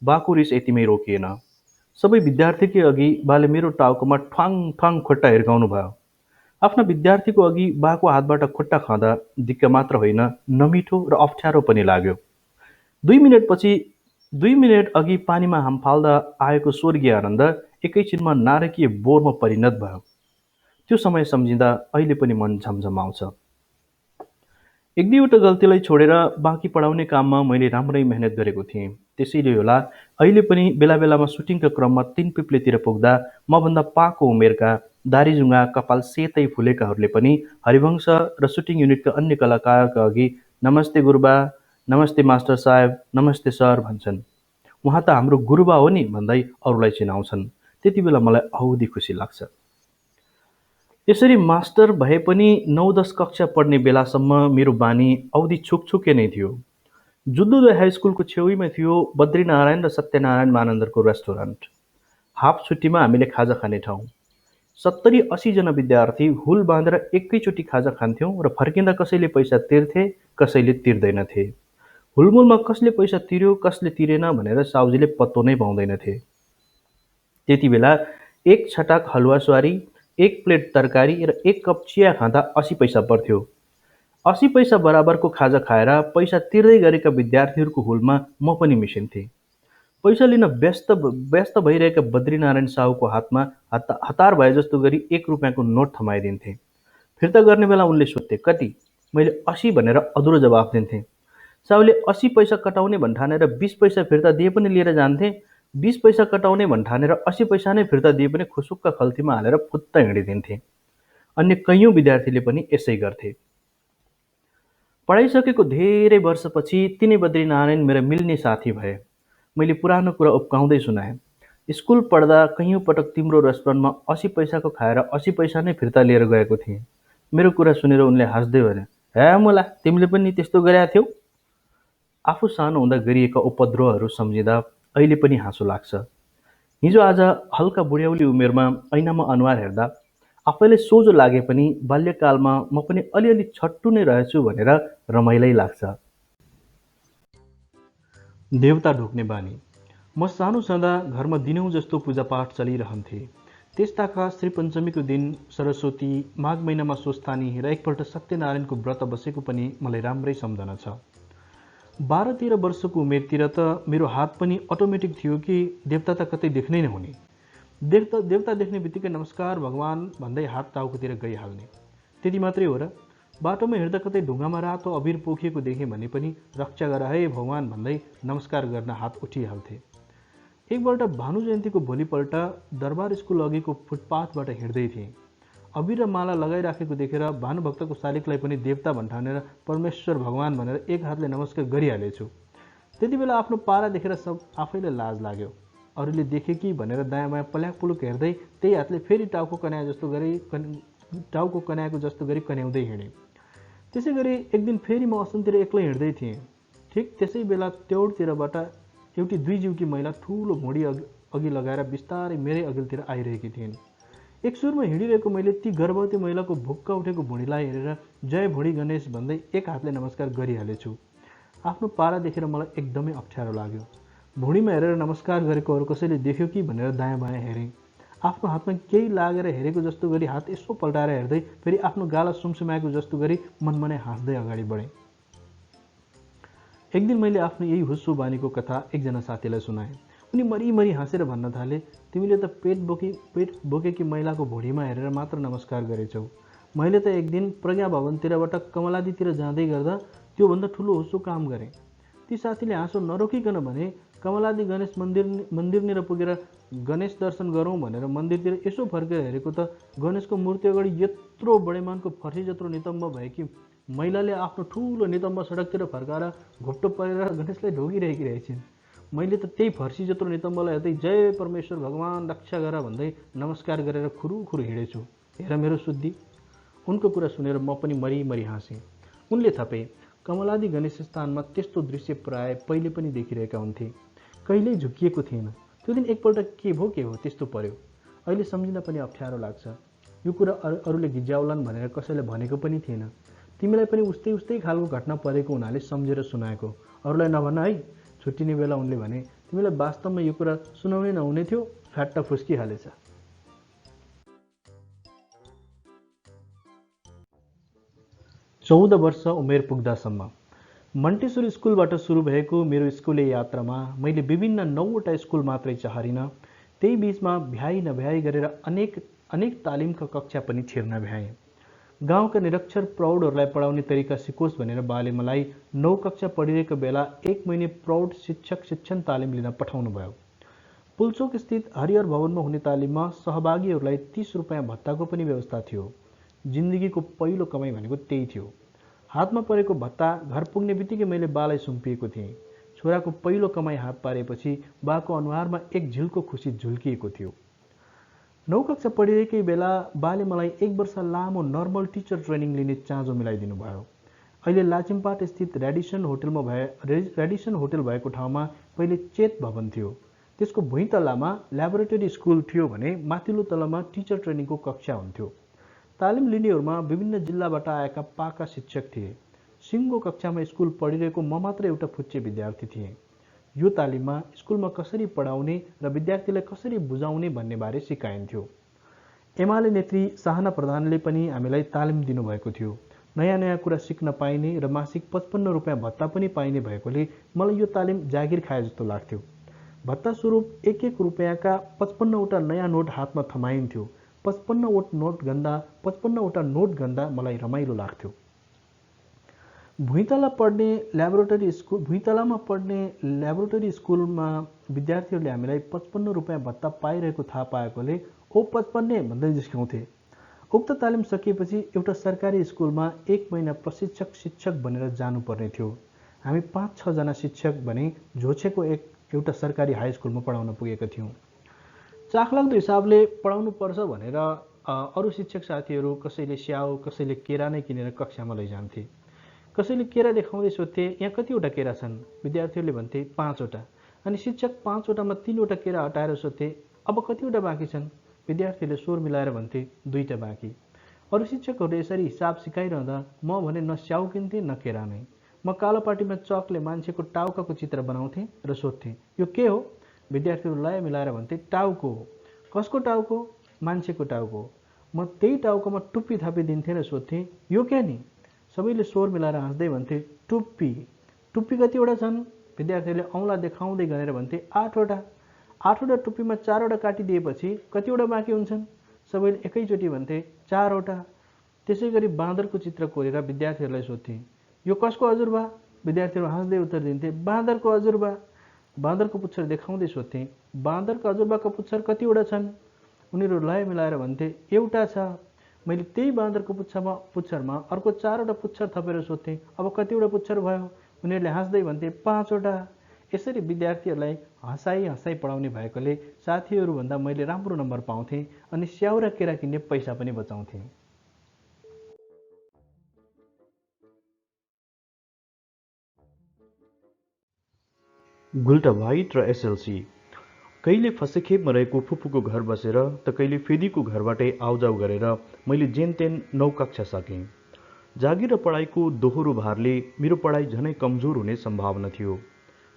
बाको रिस यतिमै रोकिएन। सबै विद्यार्थीकै अघि बाले मेरो टाउकोमा ठ्वाङ ठ्वाङ खुट्टा हिर्काउनु भयो। आफ्ना विद्यार्थीको अघि बाको हातबाट खुट्टा खाँदा दिक्क मात्र होइन, नमिठो र अप्ठ्यारो पनि लाग्यो। 2 मिनेटपछि 2 मिनेट अघि पानीमा हामफाल्दा आएको स्वर्गीय आनन्द एकैछिनमा नारकीय बोरमा परिणत भयो। त्यो समय सम्झिँदा अहिले पनि मन झमझमाउँछ। एक दुईवटा गल्तीलाई छोडेर बाँकी पढाउने काममा मैले राम्रै मेहनत गरेको थिएँ। त्यसैले होला अहिले पनि बेला बेलामा सुटिङका क्रममा 3 पिप्लेतिर पुग्दा मभन्दा पाको उमेरका, दारीजुङ्गा, कपाल सेतै फुलेकाहरूले पनि हरिवंश र सुटिङ युनिटका अन्य कलाकारका अघि नमस्ते गुरुबा, नमस्ते मास्टर साहेब, नमस्ते सर भन्छन्। उहाँ त हाम्रो गुरुबा हो नि भन्दै अरूलाई चिनाउँछन्। त्यति बेला मलाई औधी खुसी लाग्छ। यसरी मास्टर भए पनि 9-10 कक्षा पढ्ने बेलासम्म मेरो बानी औधी छुकछुके नै थियो। जुद्धोदय हाई स्कुलको छेउैमा थियो बद्रीनारायण र सत्यनारायण मानन्दरको रेस्टुरेन्ट। हाफ छुट्टीमा हामीले खाजा खाने ठाउँ। 70-80 जना विद्यार्थी हुल बाँधेर एकैचोटि खाजा खान्थ्यौँ र फर्किँदा कसैले पैसा तिर्थे, कसैले तिर्दैनथे। हुलमुलमा कसले पैसा तिर्यो, कसले तिरेन भनेर साउजीले पत्तो नै पाउँदैनथे। त्यति बेला एक छटाक हलुवा स्वारी, एक प्लेट तरकारी र एक कप चिया खाँदा 80 पैसा पर्थ्यो। 80 पैसा बराबरको खाजा खाएर पैसा तिर्दै गरेका विद्यार्थीहरूको हुलमा म पनि मिसिन्थेँ। पैसा लिन व्यस्त भइरहेका बद्रीनारायण साहुको हातमा हतार भए जस्तो गरी 1 रुपियाँको नोट थमाइदिन्थे। फिर्ता गर्ने बेला उनले सोध्थे, कति? मैले 80 भनेर अधुरो जवाफ दिन्थेँ। साहुले 80 पैसा कटाउने भन्ठानेर 20 पैसा फिर्ता दिए पनि लिएर जान्थे। 20 पैसा कटाउने भन्ठानेर 80 पैसा नै फिर्ता दिए पनि खुसुक्क खल्तीमा हालेर फुत्त हिँडिदिन्थे। अन्य कैयौँ विद्यार्थीले पनि यसै गर्थे। पढाइसकेको धेरै वर्षपछि तिनै बद्रीनारायण मेरा मिल्ने साथी भए। मैले पुरानो कुरा उप्काउँदै सुनाएँ। स्कुल पढ्दा कैयौँ पटक तिम्रो रेस्टुरेन्टमा 80 पैसाको खाएर 80 पैसा नै फिर्ता लिएर गएको थिएँ। मेरो कुरा सुनेर उनले हाँस्दै भने, हे मुला, तिमीले पनि त्यस्तो गरेका थियौ? आफू सानो हुँदा गरिएका उपद्रवहरू सम्झिँदा अहिले पनि हाँसो लाग्छ। हिजो आज हल्का बुढ्यौली उमेरमा ऐनामा अनुहार हेर्दा आफैले सोझो लागे पनि बाल्यकालमा म पनि अलिअलि छट्टु नै रहेछु भनेर रमाइलै लाग्छ। देवता ढोक्ने बानी। म सानो छँदा घरमा दिनौँ जस्तो पूजापाठ चलिरहन्थे। त्यसताका श्री पञ्चमीको दिन सरस्वती, माघ महिनामा स्वस्थानी र एकपल्ट सत्यनारायणको व्रत बसेको पनि मलाई राम्रै सम्झना छ। 12-13 वर्षको उमेरतिर त मेरो हात पनि अटोमेटिक थियो कि देवता त कतै देख्नै नहुने। देवता देख्ने बित्तिकै नमस्कार भगवान भन्दै हात टाउकोतिर गइहाल्ने। त्यति मात्रै हो र? बाटोमा हिँड्दा कतै ढुङ्गामा रातो अबिर पोखिएको देखेँ भने पनि रक्षा गर है भगवान भन्दै नमस्कार गर्न हात उठिहाल्थे। एकपल्ट भानु जयन्तीको भोलिपल्ट दरबार स्कुल अघिको फुटपाथबाट हिँड्दै थिएँ। अबिर र माला लगाइराखेको देखेर भानुभक्तको शालिगलाई पनि देवता भन्ठानेर परमेश्वर भगवान भनेर एक हातले नमस्कार गरिहालेछु। त्यति बेला आफ्नो पारा देखेर आफैलाई लाज लाग्यो। अरूले देखे कि भनेर दायाँ बायाँ पल्याक पुलुक हेर्दै त्यही हातले फेरि टाउको कन्याएको जस्तो गरी कन्याउँदै हिँडेँ। त्यसै गरी एक दिन फेरि म असनतिर एक्लै हिँड्दै थिएँ। ठिक त्यसै बेला त्यौरतिरबाट एउटी 2 जिउकी महिला ठुलो भुँडी अघि लगाएर बिस्तारै मेरै अघिल्तिर आइरहेकी थिइन्। एक सुरमा हिँडिरहेको मैले ती गर्भवती महिलाको भुक्क उठेको भुँडीलाई हेरेर जय भुँडी गणेश भन्दै एक हातले नमस्कार गरिहालेछु। आफ्नो पारा देखेर मलाई एकदमै अप्ठ्यारो लाग्यो। भुँडीमा हेरेर नमस्कार गरेको अरू कसैले देख्यो कि भनेर दायाँ बायाँ हेरेँ। आफ्नो हातमा केही लागेर हेरेको जस्तो गरी हात यसो पल्टाएर हेर्दै फेरि आफ्नो गाला सुमसुमाएको जस्तो गरी मनमनै हाँस्दै अगाडि बढेँ। एक दिन मैले आफ्नो यही हुस्सो बानीको कथा एकजना साथीलाई सुनाएँ। उनी मरिमरि हाँसेर भन्न थाले, तिमीले त पेट बोकेकी महिलाको भुँडीमा हेरेर मात्र नमस्कार गरेछौ। मैले त एक दिन प्रज्ञा भवनतिरबाट कमलादीतिर जाँदै गर्दा त्योभन्दा ठुलो होसो काम गरेँ। ती साथीले हाँसो नरोकिकन भने, कमलादी गणेश मन्दिरनिर पुगेर गणेश दर्शन गरौँ भनेर मन्दिरतिर यसो फर्केर हेरेको त गणेशको मूर्ति अगाडि यत्रो बडेमानको फर्सी जत्रो नितम्ब भएकी महिलाले आफ्नो ठुलो नितम्ब सडकतिर फर्काएर घोप्टो परेर गणेशलाई ढोगिरहेकी रहेछिन्। मैले त त्यही फर्सी जत्रो नितम्बलाई हेर्दै जय परमेश्वर भगवान् रक्षा गर भन्दै नमस्कार गरेर खुरुखुरु हिँडेछु। हेर मेरो शुद्धि। उनको कुरा सुनेर म पनि मरिमरि हाँसेँ। उनले थपे, कमलादी गणेश स्थानमा त्यस्तो दृश्य प्राय पहिले पनि देखिरहेका हुन्थे। कहिल्यै झुकिएको थिएन। त्यो दिन एकपल्ट के भो त्यस्तो पर्यो। अहिले सम्झिन पनि अप्ठ्यारो लाग्छ। यो कुरा अरूले गिज्याउलान् भनेर कसैलाई भनेको पनि थिएन। तिमीलाई पनि उस्तै खालको घटना परेको हुनाले सम्झेर सुनाएको। अरूलाई नभन है। छुट्टिने बेला उनले भने, तिमीलाई वास्तवमा यो कुरा सुनाउनै नहुने थियो, फ्याट्ट फुस्किहालेछ। 14 वर्ष उमेर पुग्दासम्म मन्टेश्वरी स्कुलबाट सुरु भएको मेरो स्कुले यात्रामा मैले विभिन्न 9वटा स्कुल मात्रै चहारिन, त्यही बीचमा भ्याइ नभ्याइ गरेर अनेक तालिमका कक्षा पनि छिर्न भ्याएँ। गाउँका निरक्षर प्रौढहरूलाई पढाउने तरिका सिकोस् भनेर बाले मलाई 9 कक्षा पढिरहेको बेला 1 महिने प्रौढ शिक्षक शिक्षण तालिम लिन पठाउनु भयो। पुल्चोक स्थित हरिहर भवनमा हुने तालिममा सहभागीहरूलाई 30 रुपियाँ भत्ताको पनि व्यवस्था थियो। जिन्दगीको पहिलो कमाइ भनेको त्यही थियो। हातमा परेको भत्ता घर पुग्ने बित्तिकै मैले बालाई सुम्पिएको थिएँ। छोराको पहिलो कमाइ हात पारेपछि बाको अनुहारमा एक झिल्को खुसी झुल्किएको थियो। 9 कक्षा पढिरहेकै बेला बाले मलाई 1 वर्ष लामो नर्मल टिचर ट्रेनिङ लिने चाँजो मिलाइदिनु भयो। अहिले लाचिमपाट स्थित रेडिसन होटल भएको ठाउँमा पहिले चेत भवन थियो। त्यसको भुइँ तल्लामा ल्याबोरेटरी स्कुल थियो भने माथिल्लो तल्लामा टिचर ट्रेनिङको कक्षा हुन्थ्यो। तालिम लिनेहरूमा विभिन्न जिल्लाबाट आएका पाका शिक्षक थिए। सिङ्गो कक्षामा स्कुल पढिरहेको म मात्र एउटा फुच्चे विद्यार्थी थिएँ। यो तालिममा स्कुलमा कसरी पढाउने र विद्यार्थीलाई कसरी बुझाउने भन्ने बारे सिकाइन्थ्यो। एमाले नेत्री साहना प्रधानले पनि हामीलाई तालिम दिनुभएको थियो। नयाँ कुरा सिक्न पाइने र मासिक 55 रुपियाँ भत्ता पनि पाइने भएकोले मलाई यो तालिम जागिर खाए जस्तो लाग्थ्यो। भत्ता स्वरूप 1-1 रुपियाँका 55वटा नयाँ नोट हातमा थमाइन्थ्यो। 55वटा नोट गन्दा मलाई रमाइलो लाग्थ्यो। भुइँतलामा पढ्ने ल्याबोरेटरी स्कुलमा विद्यार्थीहरूले हामीलाई 55 रुपियाँ भत्ता पाइरहेको थाहा पाएकोले ओ 55 भन्दै जिस्काउँथे। उक्त तालिम सकिएपछि एउटा सरकारी स्कुलमा 1 महिना प्रशिक्षक शिक्षक बनेर जानुपर्ने थियो। हामी 5-6 जना शिक्षक भने झोछेको एउटा सरकारी हाई स्कुलमा पढाउन पुगेका थियौँ। चाखलाग्दो हिसाबले पढाउनु पर्छ भनेर अरू शिक्षक साथीहरू कसैले स्याउ कसैले केरा नै किनेर कक्षामा लैजान्थे। कसैले केरा देखाउँदै सोध्थे, यहाँ कतिवटा केरा छन्? विद्यार्थीहरूले भन्थे 5वटा। अनि शिक्षक 5वटामा 3वटा केरा हटाएर सोध्थे, अब कतिवटा बाँकी छन्? विद्यार्थीहरूले स्वर मिलाएर भन्थे 2टा बाँकी। अरू शिक्षकहरूले यसरी हिसाब सिकाइरहँदा म भने न स्याउ किन्थेँ न केरा नै। म कालोपाटीमा चकले मान्छेको टाउकाको चित्र बनाउँथेँ र सोध्थेँ, यो के हो? विद्यार्थीहरू लय मिलाएर भन्थे टाउको हो। कसको टाउको? मान्छेको टाउको। म त्यही टाउकोमा टुप्पी थापिदिन्थेँ र सोध्थेँ, यो के नि? सबैले स्वर मिलाएर हाँस्दै भन्थे टुप्पी। टुप्पी कतिवटा छन्? विद्यार्थीहरूले औँला देखाउँदै गनेर भन्थे 8वटा। 8वटा टुप्पीमा 4वटा काटिदिएपछि कतिवटा बाँकी हुन्छन्? सबैले एकैचोटि भन्थे 4वटा। त्यसै गरी बाँदरको चित्र कोरेर विद्यार्थीहरूलाई सोध्थे, यो कसको हजुरबा? विद्यार्थीहरू हाँस्दै उत्तर दिन्थे बाँदरको हजुरबा। बाँदरको पुच्छर देखाउँदै सोध्थे, बाँदरको हजुरबाको पुच्छर कतिवटा छन्? उनीहरू लय मिलाएर भन्थे एउटा छ। मैले त्यही बाँदरको पुच्छरमा अर्को 4वटा पुच्छर थपेर सोध्थेँ, अब कतिवटा पुच्छर भयो? उनीहरूले हाँस्दै भन्थे 5वटा। यसरी विद्यार्थीहरूलाई हँसाई पढाउने भएकोले साथीहरूभन्दा मैले राम्रो नम्बर पाउँथेँ अनि स्याउ र केरा किन्ने पैसा पनि बचाउँथेँ। गुल्टा व्हाइट र एसएलसी। कहिले फसेखेपमा रहेको फुपूको घर बसेर त कहिले फेदीको घरबाटै आउजाउ गरेर मैले जेनतेन 9 कक्षा सकेँ। जागिर र पढाइको दोहोरो भारले मेरो पढाइ झनै कमजोर हुने सम्भावना थियो।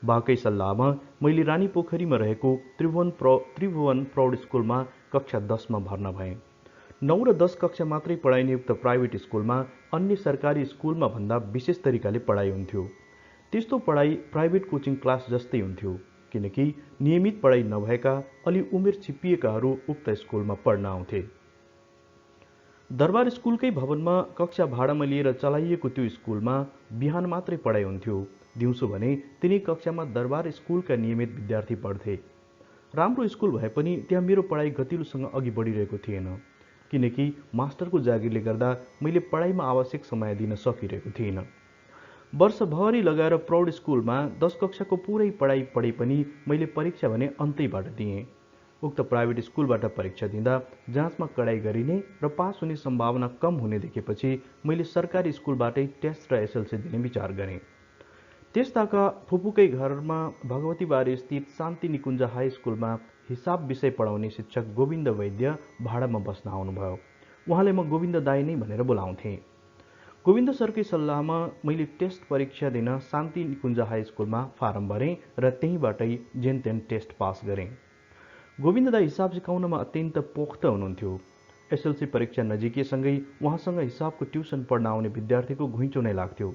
बाकै सल्लाहमा मैले रानी पोखरीमा रहेको त्रिभुवन प्रौढ स्कुलमा कक्षा 10मा भर्ना भएँ। 9 र 10 कक्षा मात्रै पढाइने उक्त प्राइभेट स्कुलमा अन्य सरकारी स्कुलमा भन्दा विशेष तरिकाले पढाइ हुन्थ्यो। त्यस्तो पढाइ प्राइभेट कोचिङ क्लास जस्तै हुन्थ्यो। किनकि नियमित पढाइ नभएका अलि उमेर छिप्पिएकाहरू उक्त स्कुलमा पढ्न आउँथे। दरबार स्कुलकै भवनमा कक्षा भाडामा लिएर चलाइएको त्यो स्कुलमा बिहान मात्रै पढाइ हुन्थ्यो। दिउँसो भने तिनै कक्षामा दरबार स्कुलका नियमित विद्यार्थी पढ्थे। राम्रो स्कुल भए पनि त्यहाँ मेरो पढाइ गतिलोसँग अघि बढिरहेको थिएन, किनकि मास्टरको जागिरले गर्दा मैले पढाइमा आवश्यक समय दिन सकिरहेको थिइनँ। वर्षभरि लगाएर प्रौढ स्कुलमा 10 कक्षाको पुरै पढाइ पढे पनि मैले परीक्षा भने अन्तैबाट दिएँ। उक्त प्राइभेट स्कुलबाट परीक्षा दिँदा जाँचमा कडाइ गरिने र पास हुने सम्भावना कम हुने देखेपछि मैले सरकारी स्कुलबाटै टेस्ट र एसएलसी दिने विचार गरेँ। त्यसताका फुपूकै घरमा भगवतीबारी स्थित शान्ति निकुञ्ज हाई स्कुलमा हिसाब विषय पढाउने शिक्षक गोविन्द वैद्य भाडामा बस्न आउनुभयो। उहाँलाई म गोविन्द दाई नै भनेर बोलाउँथेँ। गोविन्द सरकै सल्लाहमा मैले टेस्ट परीक्षा दिन शान्ति निकुञ्ज हाई स्कुलमा फारम भरेँ र त्यहीँबाटै जेनतेन टेस्ट पास गरेँ। गोविन्द दाई हिसाब सिकाउनमा अत्यन्त पोख्त हुनुहुन्थ्यो। एसएलसी परीक्षा नजिकिएसँगै उहाँसँग हिसाबको ट्युसन पढ्न आउने विद्यार्थीको घुइँचो नै लाग्थ्यो।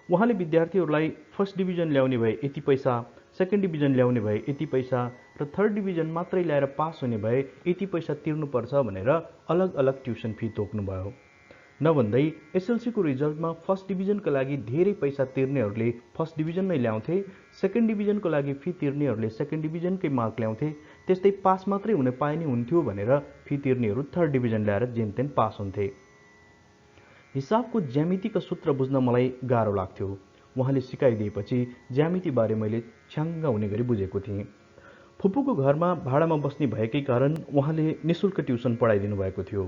उहाँले विद्यार्थीहरूलाई फर्स्ट डिभिजन ल्याउने भए यति पैसा, सेकेन्ड डिभिजन ल्याउने भए यति पैसा र थर्ड डिभिजन मात्रै ल्याएर पास हुने भए यति पैसा तिर्नुपर्छ भनेर अलग अलग ट्युसन फी तोक्नुभयो। नभन्दै एसएलसीको रिजल्टमा फर्स्ट डिभिजनका लागि धेरै पैसा तिर्नेहरूले फर्स्ट डिभिजन नै ल्याउँथे, सेकेन्ड डिभिजनको लागि फी तिर्नेहरूले सेकेन्ड डिभिजनकै मार्क ल्याउँथे, त्यस्तै पास मात्रै हुन पाए नि हुन्थ्यो भनेर फी तिर्नेहरू थर्ड डिभिजन ल्याएर जेनतेन पास हुन्थे। हिसाबको ज्यामितिका सूत्र बुझ्न मलाई गाह्रो लाग्थ्यो। उहाँले सिकाइदिएपछि ज्यामितिबारे मैले छ्याङ्ग हुने गरी बुझेको थिएँ। फुपूको घरमा भाडामा बस्ने भएकै कारण उहाँले निशुल्क ट्युसन पढाइदिनु भएको थियो।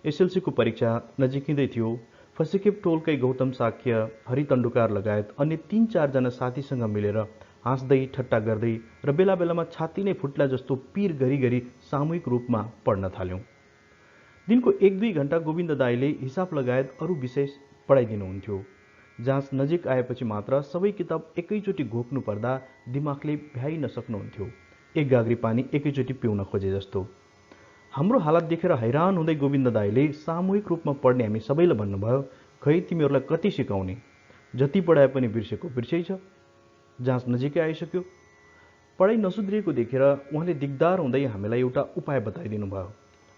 एसएलसीको परीक्षा नजिकिँदै थियो। फसेकेप टोलकै गौतम साक्य, हरि तण्डुकार लगायत अन्य 3-4 जना साथीसँग मिलेर हाँस्दै ठट्टा गर्दै र बेला बेलामा छाती नै फुट्ला जस्तो पिर गरी सामूहिक रूपमा पढ्न थाल्यौँ। दिनको 1-2 घण्टा गोविन्द दाईले हिसाब लगायत अरू विषय पढाइदिनुहुन्थ्यो। जाँच नजिक आएपछि मात्र सबै किताब एकैचोटि घोक्नु पर्दा दिमागले भ्याइ नसक्नुहुन्थ्यो। एक गाग्री पानी एकैचोटि पिउन खोजे जस्तो। हाम्रो हालत देखेर हैरान हुँदै गोविन्द दाईले सामूहिक रूपमा पढ्ने हामी सबैलाई भन्नुभयो, खै तिमीहरूलाई कति सिकाउने, जति पढाए पनि बिर्सेको बिर्सै छ। जाँच नजिकै आइसक्यो। पढाइ नसुध्रिएको देखेर उहाँले दिगदार हुँदै हामीलाई एउटा उपाय बताइदिनु भयो।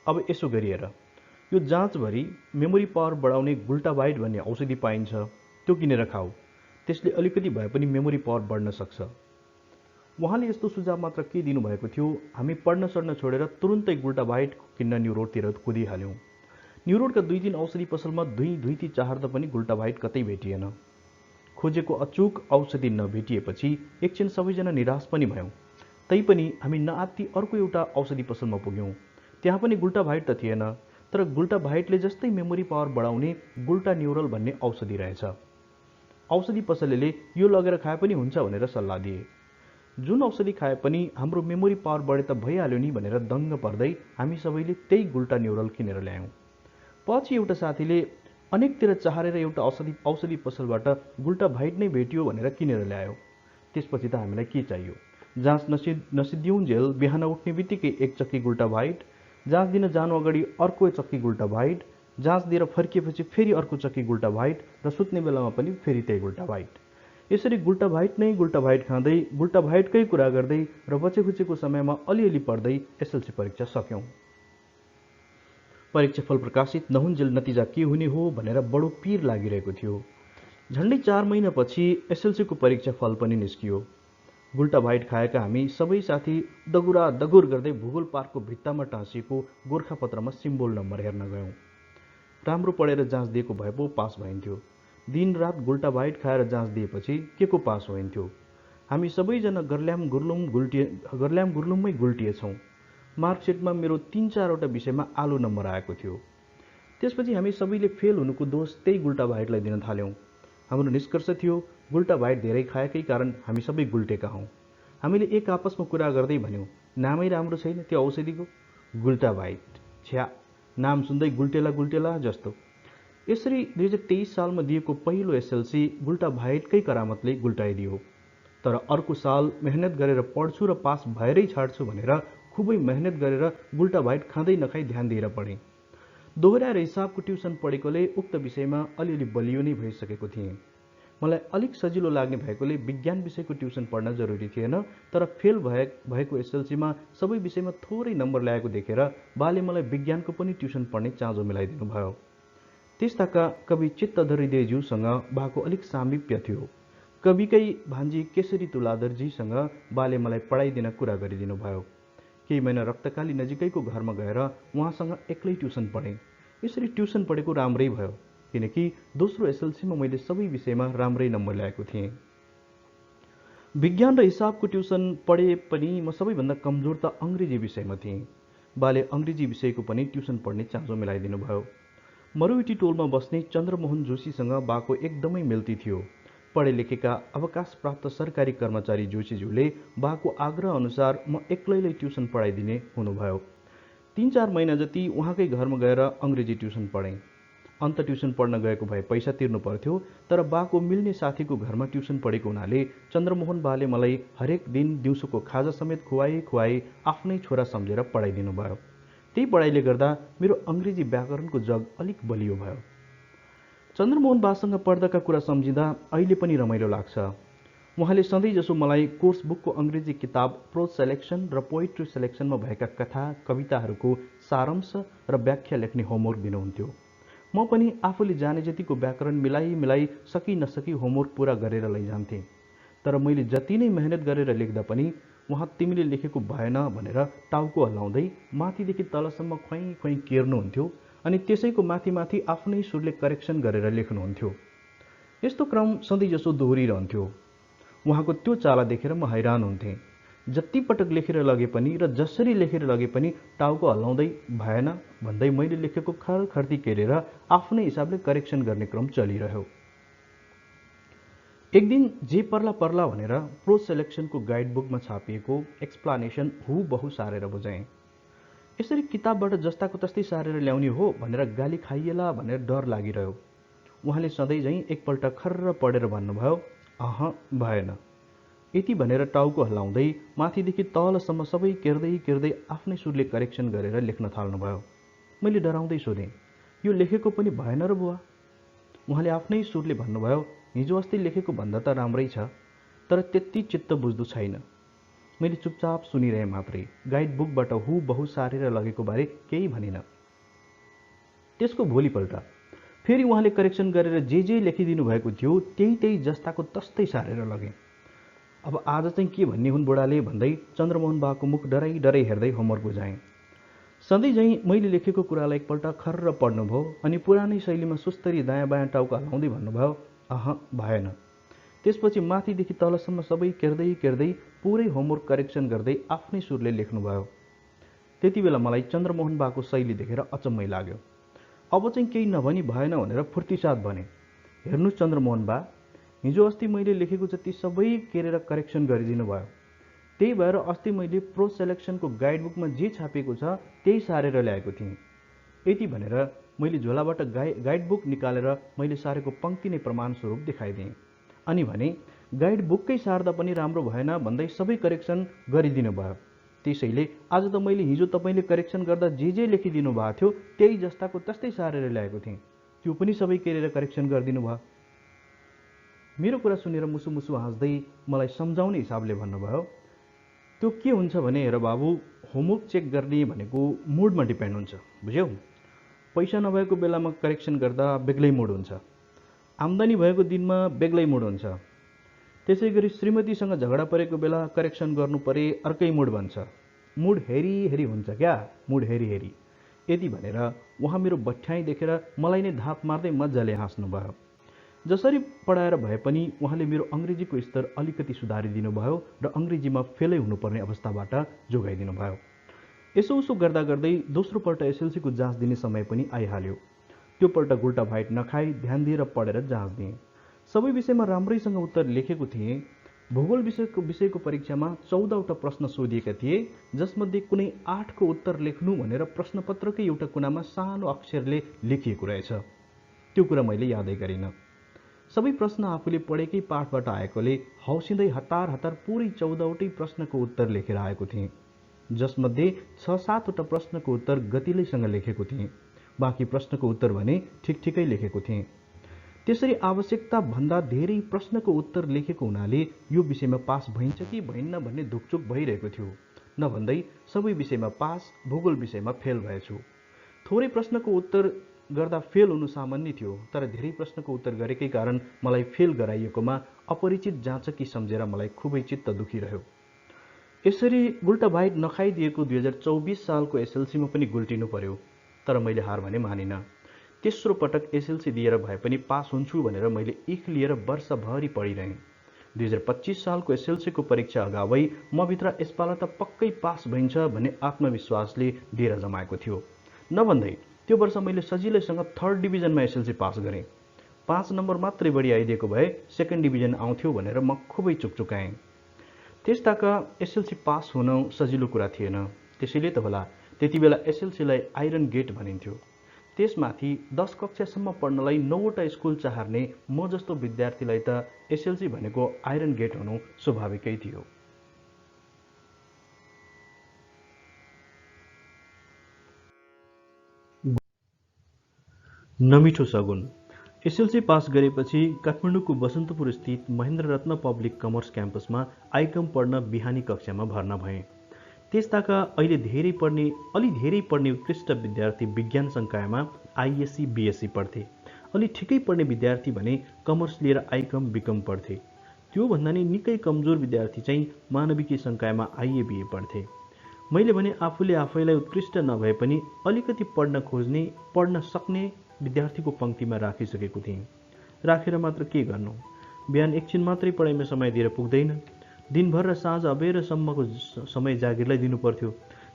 अब यसो गरिएर यो जाँचभरि मेमोरी पावर बढाउने गुल्टाबाइट भन्ने औषधि पाइन्छ, त्यो किनेर खाऊ, त्यसले अलिकति भए पनि मेमोरी पावर बढ्न सक्छ। उहाँले यस्तो सुझाव मात्र के दिनुभएको थियो, हामी पढ्न सड्न छोडेर तुरुन्तै गुल्टाबाइट किन्न न्यू रोडतिर कुदिहाल्यौँ। न्यू रोडका 2-3 औषधि पसलमा धुइँधुइँती चाहर्दा पनि गुल्टाबाइट कतै भेटिएन। खोजेको अचुक औषधि नभेटिएपछि एकछिन सबैजना निराश पनि भयौँ। तैपनि हामी नआत्ती अर्को एउटा औषधि पसलमा पुग्यौँ। त्यहाँ पनि गुल्टाबाइट त थिएन, तर गुल्टाबाइटले जस्तै मेमोरी पावर बढाउने गुल्टा न्युरल भन्ने औषधि रहेछ। औषधि पसलेले यो लगेर खाए पनि हुन्छ भनेर सल्लाह दिए। जुन औषधि खाए पनि हाम्रो मेमोरी पावर बढे त भइहाल्यो नि भनेर दङ्ग पर्दै हामी सबैले त्यही गुल्टा न्युरल किनेर ल्यायौँ। पछि एउटा साथीले अनेकतिर चाहेर एउटा औषधि पसलबाट गुल्टाबाइट नै भेटियो भनेर किनेर ल्यायो। त्यसपछि त हामीलाई के चाहियो? जाँच नसिद्धिउन्जेल बिहान उठ्ने बित्तिकै एक चक्की गुल्टाबाइट, जाँच दिन जानु अगाडि अर्को चक्की गुल्टाबाइट, जाँच दिएर फर्किएपछि फेरि अर्को चक्की गुल्टाबाइट र सुत्ने बेलामा पनि फेरि त्यही गुल्टाबाइट। यसरी गुल्टाबाइट नै गुल्टाबाइट खाँदै गुल्टाबाइटकै कुरा गर्दै र बचेखुचेको समयमा अलिअलि पढ्दै एसएलसी परीक्षा सक्यौँ। परीक्षाफल प्रकाशित नहुन्जेल नतिजा के हुने हो भनेर बडो पिर लागिरहेको थियो। झन्डै 4 महिनापछि एसएलसीको परीक्षाफल पनि निस्कियो। गुल्टाबाइट खाएका हामी सबै साथी दगुरा दगुर गर्दै भूगोल पार्कको भित्तामा टाँसिएको गोर्खापत्रमा सिम्बोल नम्बर हेर्न गयौँ। राम्रो पढेर जाँच दिएको भए पो पास भइन्थ्यो। दिन रात गुल्टाबाइट खाएर जाँच दिएपछि के को पास होइन्थ्यो। हामी सबैजना गर्ल्याम गुर्लुममै गुल्टिएछौँ। मार्कसिटमा मेरो 3-4 वटा विषयमा आलो नम्बर आएको थियो। त्यसपछि हामी सबैले फेल हुनुको दोष त्यही गुल्टाबाइटलाई दिन थाल्यौँ। हाम्रो निष्कर्ष थियो, गुल्टाबाइट धेरै खाएकै कारण हामी सबै गुल्टेका हौँ। हामीले एक आपसमा कुरा गर्दै भन्यौँ, नामै राम्रो छैन त्यो औषधिको, गुल्टाबाइट। छ्या, नाम सुन्दै गुल्टेला जस्तो। यसरी 2023 सालमा दिएको पहिलो एसएलसी गुल्टाबाइटकै करामतले गुल्टाइदियो। तर अर्को साल मेहनत गरेर पढ्छु र पास भएरै छाड्छु भनेर खुबै मेहनत गरेर गुल्टाबाइट खाँदै नखाई ध्यान दिएर पढेँ। दोहोऱ्याएर हिसाबको ट्युसन पढेकोले उक्त विषयमा अलिअलि बलियो नै भइसकेको थिएँ। मलाई अलिक सजिलो लाग्ने भएकोले विज्ञान विषयको ट्युसन पढ्न जरुरी थिएन, तर फेल भएको एसएलसीमा सबै विषयमा थोरै नम्बर ल्याएको देखेर बाले मलाई विज्ञानको पनि ट्युसन पढ्ने चाँजो मिलाइदिनु भयो। त्यस्ताका कवि चित्तधरी देज्यूसँग बाको अलिक सामिप्य थियो। कविकै भान्जी केशरी तुलाधरजीसँग बाले मलाई पढाइदिन कुरा गरिदिनु भयो। केही महिना रक्तकाली नजिकैको घरमा गएर उहाँसँग एक्लै ट्युसन पढेँ। यसरी ट्युसन पढेको राम्रै भयो, किनकि दोस्रो एसएलसीमा मैले सबै विषयमा राम्रै नम्बर ल्याएको थिएँ। विज्ञान र हिसाबको ट्युसन पढे पनि म सबैभन्दा कमजोर त अङ्ग्रेजी विषयमा थिएँ। बाले अङ्ग्रेजी विषयको पनि ट्युसन पढ्ने चाँजो मिलाइदिनु भयो। मरुइटी टोलमा बस्ने चन्द्रमोहन जोशीसँग बाको एकदमै मिल्ती थियो। पढे लेखेका अवकाश प्राप्त सरकारी कर्मचारी जोशीज्यूले बाको आग्रह अनुसार म एक्लैलाई ट्युसन पढाइदिने हुनुभयो। 3-4 महिना जति उहाँकै घरमा गएर अङ्ग्रेजी ट्युसन पढेँ। अन्त ट्युसन पढ्न गएको भए पैसा तिर्नु पर्थ्यो, तर बाको मिल्ने साथीको घरमा ट्युसन पढेको हुनाले चन्द्रमोहन बाले मलाई हरेक दिन दिउँसोको खाजा समेत खुवाई आफ्नै छोरा सम्झेर पढाइदिनु भयो। त्यही पढाइले गर्दा मेरो अङ्ग्रेजी व्याकरणको जग अलिक बलियो भयो। चन्द्रमोहन बासँग पढ्दाका कुरा सम्झिँदा अहिले पनि रमाइलो लाग्छ। उहाँले सधैँजसो मलाई कोर्स बुकको अङ्ग्रेजी किताब प्रोज सेलेक्सन र पोइट्री सेलेक्सनमा भएका कथा कविताहरूको सारांश र व्याख्या लेख्ने होमवर्क दिनुहुन्थ्यो। म पनि आफूले जाने जतिको व्याकरण मिलाई सकी नसकी होमवर्क पूरा गरेर लैजान्थेँ। तर मैले जति नै मेहनत गरेर लेख्दा पनि उहाँ तिमीले लेखेको भएन भनेर टाउको हल्लाउँदै माथिदेखि तलसम्म ख्वाइ केर्नुहुन्थ्यो अनि त्यसैको माथि आफ्नै सुरले करेक्सन गरेर लेख्नुहुन्थ्यो। यस्तो क्रम सधैँजसो दोहोरिरहन्थ्यो। उहाँको त्यो चाला देखेर म हैरान हुन्थेँ। जति पटक लेखेर लगे पनि र जसरी लेखेर लगे पनि टाउको हल्लाउँदै भएन भन्दै मैले लेखेको खर्ती केरेर आफ्नै हिसाबले करेक्सन गर्ने क्रम चलिरह्यो। एक दिन जे पर्ला भनेर प्रोज सेलेक्सनको गाइड बुकमा छापिएको एक्सप्लानेसन हुबहु सारेर बुझाएँ। यसरी किताबबाट जस्ताको तस्तै सारेर ल्याउने हो भनेर गाली खाइएला भनेर डर लागिरह्यो। उहाँले सधैँ झैँ एकपल्ट खर्र पढेर भन्नुभयो, भएन। यति भनेर टाउको हल्लाउँदै माथिदेखि तलसम्म सबै केर्दै आफ्नै सुरले करेक्सन गरेर लेख्न थाल्नुभयो। मैले डराउँदै सोधेँ, यो लेखेको पनि भएन र बुवा? उहाँले आफ्नै सुरले भन्नुभयो, हिजो अस्ति लेखेको भन्दा त राम्रै छ, तर त्यति चित्त बुझ्दो छैन। मैले चुपचाप सुनिरहेँ मात्रै। गाइड बुकबाट हुबहु सारेर लगेको बारे केही भनिन। त्यसको भोलिपल्ट फेरि उहाँले करेक्सन गरेर जे लेखिदिनु भएको थियो त्यही जस्ताको तस्तै सारेर लगेँ। अब आज चाहिँ के भन्ने हुन् बुढाले भन्दै चन्द्रमोहन बाको मुख डराइ हेर्दै होमवर्क बुझाएँ। सधैँ झैँ मैले लेखेको कुरालाई एकपल्ट खर्र पढ्नुभयो अनि पुरानै शैलीमा सुस्तरी दायाँ बायाँ टाउको हल्लाउँदै भन्नुभयो, भएन। त्यसपछि माथिदेखि तलसम्म सबै केर्दै पुरै होमवर्क करेक्सन गर्दै आफ्नै सुरले लेख्नुभयो। त्यति बेला मलाई चन्द्रमोहन बाको शैली देखेर अचम्मै लाग्यो। अब चाहिँ केही नभनी भएन भनेर फुर्तिसाथ भने, हेर्नुहोस् चन्द्रमोहन बा, हिजो अस्ति मैले लेखेको जति सबै केरेर करेक्सन गरिदिनु भयो। त्यही भएर अस्ति मैले प्रोज सेलेक्सनको गाइड बुकमा जे छापिएको छ त्यही सारेर ल्याएको थिएँ। यति भनेर मैले झोलाबाट गाइड बुक निकालेर मैले सारेको पङ्क्ति नै प्रमाण स्वरूप देखाइदिएँ। अनि भने गाइड बुककै सार्दा पनि राम्रो भएन भन्दै सबै करेक्सन गरिदिनु भयो। त्यसैले आज त मैले हिजो तपाईँले करेक्सन गर्दा जे लेखिदिनु भएको थियो त्यही जस्ताको तस्तै सारेर ल्याएको थिएँ। त्यो पनि सबै केरेर करेक्सन गरिदिनु भयो। मेरो कुरा सुनेर मुसु हाँस्दै मलाई सम्झाउने हिसाबले भन्नुभयो, त्यो के हुन्छ भने हेर बाबु, होमवर्क चेक गर्ने भनेको मुडमा डिपेन्ड हुन्छ, बुझ्यौ? पैसा नभएको बेलामा करेक्सन गर्दा बेग्लै मुड हुन्छ, आम्दानी भएको दिनमा बेग्लै मुड हुन्छ। त्यसै गरी श्रीमतीसँग झगडा परेको बेला करेक्सन गर्नु परे अर्कै मुड बन्छ। मुड हेरी हुन्छ क्या, मुड हेरी। यति भनेर उहाँ मेरो बठ्याइ देखेर मलाई नै धाप मार्दै मजाले हाँस्नुभयो। जसरी पढाएर भए पनि उहाँले मेरो अङ्ग्रेजीको स्तर अलिकति सुधारिदिनु भयो र अङ्ग्रेजीमा फेलै हुनुपर्ने अवस्थाबाट जोगाइदिनु भयो। यसो गर्दै दोस्रो पल्ट एसएलसीको जाँच दिने समय पनि आइहाल्यो। त्यो पल्ट गुल्टा भाइट नखाई ध्यान दिएर पढेर जाँच दिएँ। सबै विषयमा राम्रैसँग उत्तर लेखेको थिएँ। भूगोल विषयको परीक्षामा 14वटा प्रश्न सोधिएका थिए, जसमध्ये कुनै 8को उत्तर लेख्नु भनेर प्रश्नपत्रकै एउटा कुनामा सानो अक्षरले लेखिएको रहेछ। त्यो कुरा मैले यादै गरिनँ। सबै प्रश्न आफूले पढेकै पाठबाट आएकोले हौसिँदै हतार पुरै 14वटै प्रश्नको उत्तर लेखेर आएको थिएँ, जसमध्ये 6-7वटा प्रश्नको उत्तर गतिलैसँग लेखेको थिएँ। बाँकी प्रश्नको उत्तर भने ठिकठिकै लेखेको थिएँ। त्यसरी आवश्यकता भन्दा धेरै प्रश्नको उत्तर लेखेको हुनाले यो विषयमा पास भइन्छ कि भइन्न भन्ने धुकचुक भइरहेको थियो। नभन्दै सबै विषयमा पास, भूगोल विषयमा फेल भएछु। थोरै प्रश्नको उत्तर गर्दा फेल हुनु सामान्य थियो, तर धेरै प्रश्नको उत्तर गरेकै कारण मलाई फेल गराइएकोमा अपरिचित जाँचकी सम्झेर मलाई खुबै चित्त दुखिरह्यो। यसरी गुल्टा बाइट नखाइदिएको 2024 सालको एसएलसीमा पनि गुल्टिनु पर्यो, तर मैले हार भने मानिनँ। तेस्रो पटक एसएलसी दिएर भए पनि पास हुन्छु भनेर मैले इख लिएर वर्षभरि पढिरहेँ। 2025 सालको एसएलसीको परीक्षा अगावै मभित्र यसपाला त पक्कै पास भइन्छ भन्ने आत्मविश्वासले डेरा जमाएको थियो। नभन्दै त्यो वर्ष मैले सजिलैसँग 3rd डिभिजनमा एसएलसी पास गरेँ। 5 नम्बर मात्रै बढी आइदिएको भए 2nd डिभिजन आउँथ्यो भनेर म खुबै चुकचुकाएँ। त्यसताका एसएलसी पास हुन सजिलो कुरा थिएन। त्यसैले त होला त्यति बेला एसएलसीलाई आइरन गेट भनिन्थ्यो। त्यसमाथि 10 कक्षासम्म पढ्नलाई 9वटा स्कुल चाहर्ने म जस्तो विद्यार्थीलाई त एसएलसी भनेको आइरन गेट हुनु स्वाभाविकै थियो। नमिठो सगुन। एसएलसी पास गरेपछि काठमाडौँको बसन्तपुर स्थित महेन्द्र रत्न पब्लिक कमर्स क्याम्पसमा आइकम पढ्न बिहानी कक्षामा भर्ना भएँ। त्यसताका अलि धेरै पढ्ने उत्कृष्ट विद्यार्थी विज्ञान संकायमा आइएससी बिएससी पढ्थे। अलि ठिकै पढ्ने विद्यार्थी भने कमर्स लिएर आइकम बिकम पढ्थे। त्योभन्दा नि निकै कमजोर विद्यार्थी चाहिँ मानविकी संकायमा आइए बिए पढ्थे। मैले भने आफूले आफैलाई उत्कृष्ट नभए पनि अलिकति पढ्न खोज्ने, पढ्न सक्ने विद्यार्थीको पङ्क्तिमा राखिसकेको थिएँ। राखेर मात्र के गर्नु? बिहान एकछिन मात्रै पढाइमा समय दिएर पुग्दैन। दिनभर र साँझ अबेरसम्मको समय जागिरलाई दिनु पर्थ्यो।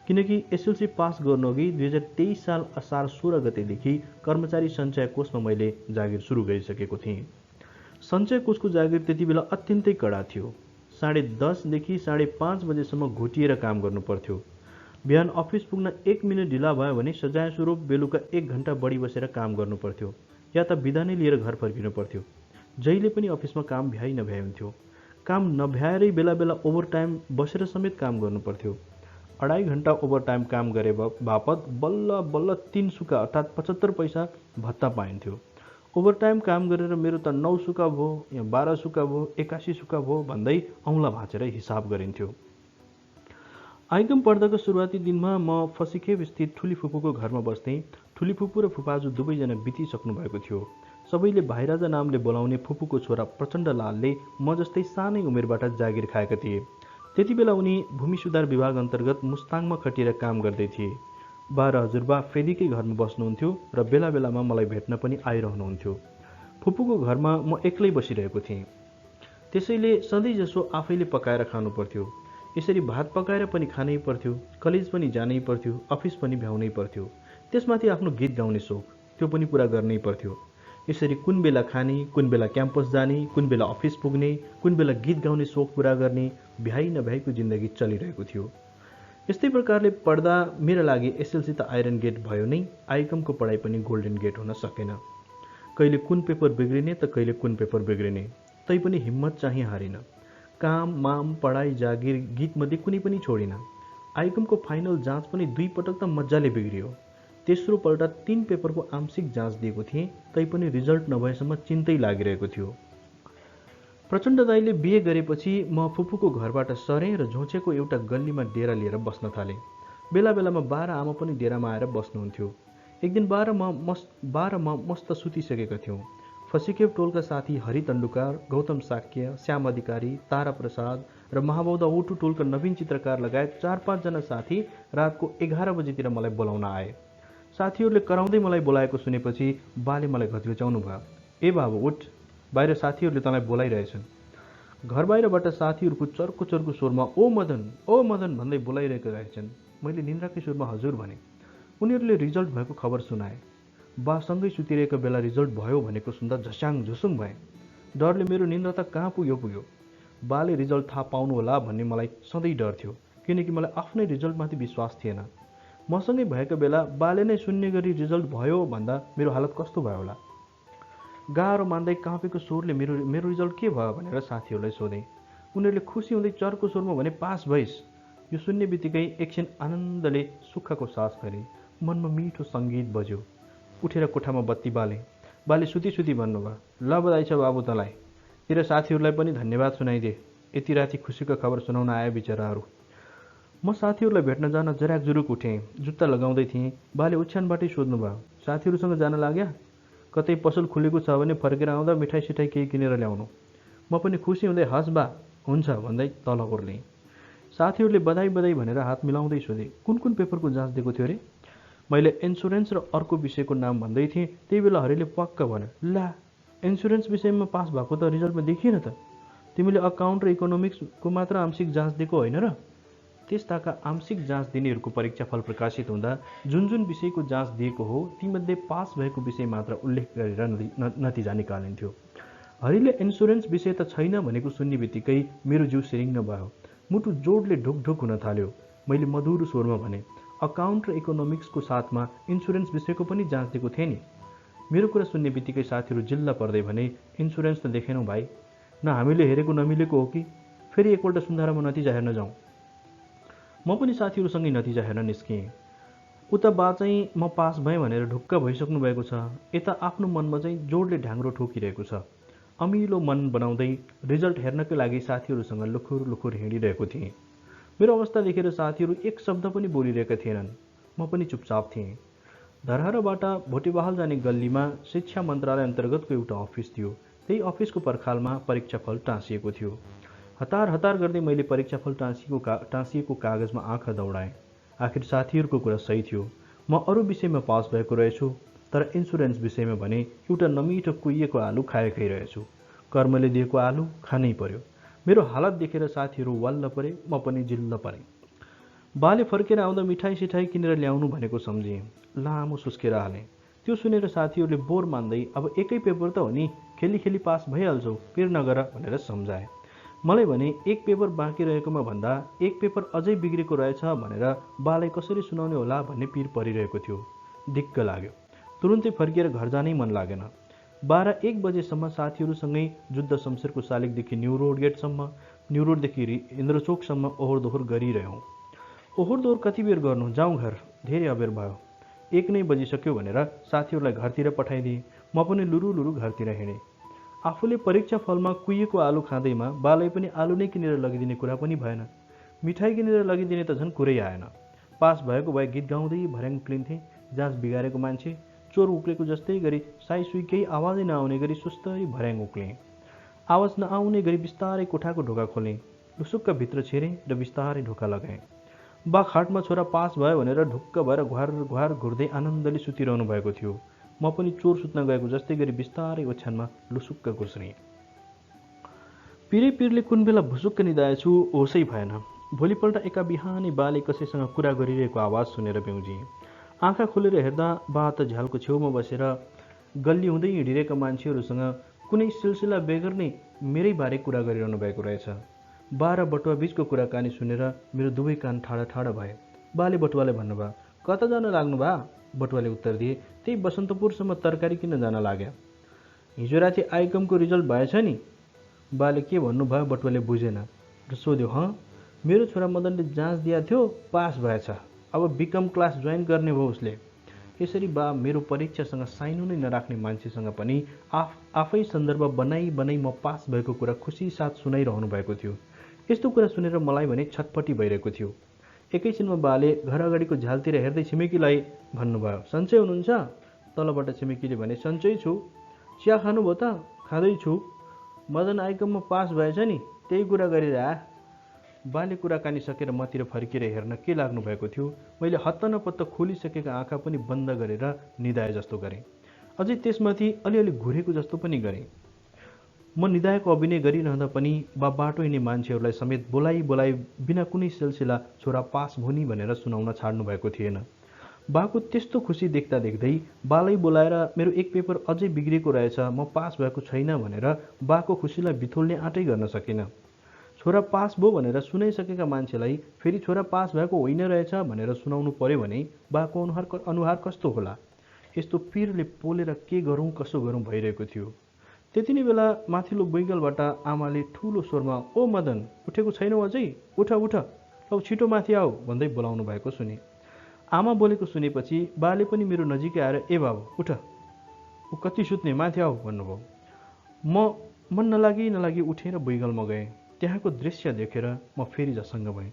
किनकि एसएलसी पास गर्नुअघि 2023 साल असार 16 गतेदेखि कर्मचारी सञ्चय कोषमा मैले जागिर सुरु गरिसकेको थिएँ। सञ्चय कोषको जागिर त्यति बेला अत्यन्तै कडा थियो। 10:30 देखि 5:30 बजेसम्म घोटिएर काम गर्नु पर्थ्यो। बिहान अफिस पुग्न 1 मिनेट ढिला भयो भने सजाय स्वरूप बेलुका 1 घण्टा बढी बसेर काम गर्नु पर्थ्यो, या त बिदा नै लिएर घर फर्किनु पर्थ्यो। जहिले पनि अफिसमा काम भ्याइ नभ्याइ हुन्थ्यो। काम नभ्याएरै बेला बेला ओभरटाइम बसेर समेत काम गर्नु पर्थ्यो। 2.5 घण्टा ओभरटाइम काम गरे बापत बल्ल बल्ल 3 सुका अर्थात् 75 पैसा भत्ता पाइन्थ्यो। ओभरटाइम काम गरेर मेरो त 9 सुका भयो, या 12 सुका भयो, 81 सुका भयो भन्दै औँला भाँचेर हिसाब गरिन्थ्यो। आइकम पढ्दाको सुरुवाती दिनमा म फसिखेप स्थित ठुली फुपूको घरमा बस्थेँ। ठुली फुपू र फुपाजु दुवैजना बितिसक्नु भएको थियो। सबैले भाइराजा नामले बोलाउने फुपूको छोरा प्रचण्ड लालले म जस्तै सानै उमेरबाट जागिर खाएका थिए। त्यति बेला उनी भूमि सुधार विभाग अन्तर्गत मुस्ताङमा खटिएर काम गर्दै थिए। 12 हजुरबा फेदीकै घरमा बस्नुहुन्थ्यो र बेला बेलामा मलाई भेट्न पनि आइरहनुहुन्थ्यो। फुपूको घरमा म एक्लै बसिरहेको थिएँ। त्यसैले सधैँजसो आफैले पकाएर खानु पर्थ्यो। यसरी भात पकाएर पनि खानै पर्थ्यो, कलेज पनि जानै पर्थ्यो, अफिस पनि भ्याउनै पर्थ्यो। त्यसमाथि आफ्नो गीत गाउने सोख, त्यो पनि पुरा गर्नै पर्थ्यो। यसरी कुन बेला खाने, कुन बेला क्याम्पस जाने, कुन बेला अफिस पुग्ने, कुन बेला गीत गाउने सोख पुरा गर्ने, भ्याइ नभ्याइको जिन्दगी चलिरहेको थियो। यस्तै प्रकारले पढ्दा मेरो लागि एसएलसी त आइरन गेट भयो नै, आइकमको पढाइ पनि गोल्डन गेट हुन सकेन। कहिले कुन पेपर बिग्रिने त कहिले कुन पेपर बिग्रिने, तैपनि हिम्मत चाहिँ हारिन। काम, माम, पढाइ, जागिर, गीतमध्ये कुनै पनि छोडिन। आइकमको फाइनल जाँच पनि 2 पटक त मजाले बिग्रियो। तेस्रो पल्ट 3 पेपरको आंशिक जाँच दिएको थिएँ, तैपनि रिजल्ट नभएसम्म चिन्तै लागिरहेको थियो। प्रचण्ड दाइले बिहे गरेपछि म फुपूको घरबाट सरेँ र झोचेको एउटा गल्लीमा डेरा लिएर बस्न थालेँ। बेला बेलामा 12 आमा पनि डेरामा आएर बस्नुहुन्थ्यो। एक दिन 12 म मस्त सुतिसकेका थियौँ। फसिकेप टोलका साथी हरि तण्डुकार, गौतम साक्य, श्याम अधिकारी, तारा प्रसाद र महाबौद्ध ओटु टोलका नवीन चित्रकार लगायत 4-5 जना साथी रातको 11 बजेतिर मलाई बोलाउन आए। साथीहरूले कराउँदै मलाई बोलाएको सुनेपछि बाले मलाई घचघचाउनु भयो। ए बाबु उठ, बाहिर साथीहरूले तँलाई बोलाइरहेछन्। घर बाहिरबाट साथीहरूको चर्को चर्को स्वरमा ओ मदन भन्दै बोलाइरहेका रहेछन्। मैले निन्द्राकै स्वरमा हजुर भने। उनीहरूले रिजल्ट भएको खबर सुनाए। बासँगै सुतिरहेको बेला रिजल्ट भयो भनेको सुन्दा झस्याङ झुसुङ भएँ। डरले मेरो निन्द्रा त कहाँ पुग्यो। बाले रिजल्ट थाहा पाउनु होला भन्ने मलाई सधैँ डर थियो, किनकि मलाई आफ्नै रिजल्टमाथि विश्वास थिएन। मसँगै भएको बेला बाले नै सुन्ने गरी रिजल्ट भयो भन्दा मेरो हालत कस्तो भयो होला। गाह्रो मान्दै काँपेको स्वरले मेरो रिजल्ट के भयो भनेर साथीहरूलाई सोधेँ। उनीहरूले खुसी हुँदै चर्को स्वरमा भने पास भइस्। यो सुन्ने बित्तिकै एकछिन आनन्दले सुखको सास फेरेँ। मनमा मिठो सङ्गीत बज्यो। उठेर कोठामा बत्ती बालेँ। बाले सुती सुती भन्नुभयो, ल बधाई छ बाबु तँलाई, तेरा साथीहरूलाई पनि धन्यवाद सुनाइदिए, यति राति खुसीको खबर सुनाउन आए बिचराहरू। म साथीहरूलाई भेट्न जान जराक जुरुक उठेँ, जुत्ता लगाउँदै थिएँ। बाले ओछ्यानबाटै सोध्नुभयो, साथीहरूसँग जान लाग्या? कतै पसल खुलेको छ भने फर्केर आउँदा मिठाई सिठाई केही किनेर ल्याउनु। म पनि खुसी हुँदै हस् बा हुन्छ भन्दै तल ओर्लेँ। साथीहरूले बधाई बधाई भनेर हात मिलाउँदै सोधे, कुन कुन पेपरको जाँच दिएको थियो रे? मैले इन्सुरेन्स र अर्को विषयको नाम भन्दै थिएँ। त्यही बेला हरिले पक्क भन्यो, ला इन्सुरेन्स विषयमा पास भएको त रिजल्टमा देखिएन त। तिमीले अकाउन्ट र इकोनोमिक्सको मात्र आंशिक जाँच दिएको होइन र? त्यस्ताका आंशिक जाँच दिनेहरूको परीक्षाफल प्रकाशित हुँदा जुन जुन विषयको जाँच दिएको हो तीमध्ये पास भएको विषय मात्र उल्लेख गरेर नतिजा निकालिन्थ्यो। हरिले इन्सुरेन्स विषय त छैन भनेको सुन्ने बित्तिकै मेरो जिउ सिरिङ्ग भयो, मुटु जोडले ढुकढुक हुन थाल्यो। मैले मधुरो स्वरमा भने, अकाउन्ट र इकोनोमिक्सको साथमा इन्सुरेन्स विषयको पनि जाँच दिएको थिएँ नि। मेरो कुरा सुन्ने बित्तिकै साथीहरू जिल्ला पर्दै भने, इन्सुरेन्स त देखेनौ भाइ, न हामीले हेरेको नमिलेको हो कि फेरि एकपल्ट सुन्धारामा नतिजा हेर्न जाउँ। म पनि साथीहरूसँगै नतिजा हेर्न निस्केँ। उता बा चाहिँ म पास भएँ भनेर ढुक्क भइसक्नु भएको छ, यता आफ्नो मनमा चाहिँ जोडले ढ्याङ्ग्रो ठोकिरहेको छ। अमिलो मन बनाउँदै रिजल्ट हेर्नकै लागि साथीहरूसँग लुखुर लुखुर हिँडिरहेको थिएँ। मेरो अवस्था देखेर साथीहरू एक शब्द पनि बोलिरहेका थिएनन्। म पनि चुपचाप थिएँ। धरहराबाट भोटेबहाल जाने गल्लीमा शिक्षा मन्त्रालय अन्तर्गतको एउटा अफिस थियो। त्यही अफिसको पर्खालमा परीक्षाफल टाँसिएको थियो। हतार हतार गर्दै मैले परीक्षाफल टाँसिएको कागजमा आँखा दौडाएँ। आखिर साथीहरूको कुरा सही थियो, म अरू विषयमा पास भएको रहेछु, तर इन्सुरेन्स विषयमा भने एउटा नमिठो कुहिएको आलु खाएकै रहेछु। कर्मले दिएको आलु खानै पर्यो। मेरो हालत देखेर साथीहरू वाल्ल परे, म पनि जिल्ल परेँ। बाले फर्केर आउँदा मिठाई सिठाई किनेर ल्याउनु भनेको सम्झेँ। लामो सुस्केर हालेँ। त्यो सुनेर साथीहरूले बोर मान्दै, अब एकै पेपर त हो नि, खेली खेली पास भइहाल्छौ, पिर नगर भनेर सम्झाए। मलाई भने एक पेपर बाँकी रहेकोमा भन्दा एक पेपर अझै बिग्रेको रहेछ भनेर बालाई कसरी सुनाउने होला भन्ने पिर परिरहेको थियो। दिक्क लाग्यो। तुरुन्तै फर्किएर घर जानै मन लागेन। 12-1 बजेसम्म साथीहरूसँगै जुद्ध शमशेरको शालिगदेखि न्यू रोड गेटसम्म, न्यू रोडदेखि इन्द्रचोकसम्म ओहोर दोहोर गरिरह्यौँ। ओहोर दोहोर कति बेर गर्नु, जाउँ घर, धेरै अबेर भयो। 1 नै बजिसक्यो भनेर साथीहरूलाई घरतिर पठाइदिएँ। म पनि लुरु लुरु घरतिर हिँडेँ। आफूले परीक्षा फलमा कुहिएको आलु खाँदैमा बालाई पनि आलु नै किनेर लगिदिने कुरा पनि भएन। मिठाई किनेर लगिदिने त झन् कुरै आएन। पास भएको भए गीत गाउँदै भर्याङ उक्लिन्थे। जाँच बिगारेको मान्छे चोर उक्लेको जस्तै गरी साइसुई केही आवाजै नआउने गरी सुस्तरी भर्याङ उक्लेँ। आवाज नआउने गरी बिस्तारै कोठाको ढोका खोलेँ। लुसुक्क भित्र छिरेँ र बिस्तारै ढोका लगाएँ। बा खाटमा छोरा पास भयो भनेर ढुक्क भएर घुहार घुहार घुर्दै आनन्दले सुतिरहनु भएको थियो। म पनि चोर सुत्न गएको जस्तै गरी बिस्तारै ओछ्यानमा लुसुक्क घुस्रेँ। पिरै पिरले कुन बेला भुसुक्क निदाएछु होसै भएन। भोलिपल्ट एका बिहानै बाले कसैसँग कुरा गरिरहेको आवाज सुनेर ब्याउजिएँ। आँखा खोलेर हेर्दा बा त झ्यालको छेउमा बसेर गल्ली हुँदै हिँडिरहेका मान्छेहरूसँग कुनै सिलसिला बेगर नै मेरै बारे कुरा गरिरहनु भएको रहेछ। बा र बटुवा बीचको कुराकानी सुनेर मेरो दुवै कान ठाडा ठाडा भए। बाले बटुवाले भन्नुभयो, कता जान लाग्नु भा? बटुवाले उत्तर दिए, त्यही बसन्तपुरसम्म तरकारी किन्न जान लाग्या। हिजो राति आइकमको रिजल्ट भएछ नि? बाले के भन्नुभयो बटुवाले बुझेन र सोध्यो, हँ, मेरो छोरा मदनले जाँच दिया थियो, पास भएछ, अब बीकम क्लास जोइन गर्ने भयो उसले। यसरी बा मेरो परीक्षासँग साइनो नै नराख्ने मान्छेसँग पनि आफै सन्दर्भ बनाई बनाई म पास भएको कुरा खुसी साथ सुनाइरहनु भएको थियो। यस्तो कुरा सुनेर मलाई भने छटपटी भइरहेको थियो। एकैछिनमा बाले घर अगाडिको झ्यालतिर हेर्दै छिमेकीलाई भन्नुभयो, सन्चै हुनुहुन्छ? तलबाट छिमेकीले भने, सन्चै छु। चिया खानुभयो त? खाँदैछु। मदन आइकममा पास भएछ नि, त्यही कुरा गरिरह। बाले कुराकानी सकेर मतिर फर्केर हेर्न के लाग्नु भएको थियो। मैले हत्त नपत्त खोलिसकेका आँखा पनि बन्द गरेर निदाए जस्तो गरेँ। अझै त्यसमाथि अलिअलि घुरेको जस्तो पनि गरेँ। म निदाएको अभिनय गरिरहँदा पनि बाटो हिँड्ने मान्छेहरूलाई समेत बोलाइ बोलाइ बिना कुनै सिलसिला छोरा पास भुनी भनेर सुनाउन छाड्नु भएको थिएन। बाको त्यस्तो खुसी देख्दा देख्दै बालाई बोलाएर मेरो एक पेपर अझै बिग्रेको रहेछ, म पास भएको छैन भनेर बाको खुसीलाई बिथोल्ने आँटै गर्न सकिनँ। छोरा पास भयो भनेर सुनाइसकेका मान्छेलाई फेरि छोरा पास भएको होइन रहेछ भनेर सुनाउनु पर्यो भने बाको अनुहार कस्तो होला? यस्तो पिरले पोलेर के गरौँ कसो गरौँ भइरहेको थियो। त्यति नै बेला माथिल्लो बैगलबाट आमाले ठुलो स्वरमा, ओ मदन, उठेको छैनौ अझै? उठ उठ, लौ छिटो माथि आऊ भन्दै बोलाउनु भएको सुने। आमा बोलेको सुनेपछि बाले पनि मेरो नजिकै आएर, ए बाबु उठ, ऊ कति सुत्ने, माथि आऊ भन्नुभयो। म मन नलागी उठेर बुइगलमा गएँ। त्यहाँको दृश्य देखेर म फेरि झसङ्ग भएँ।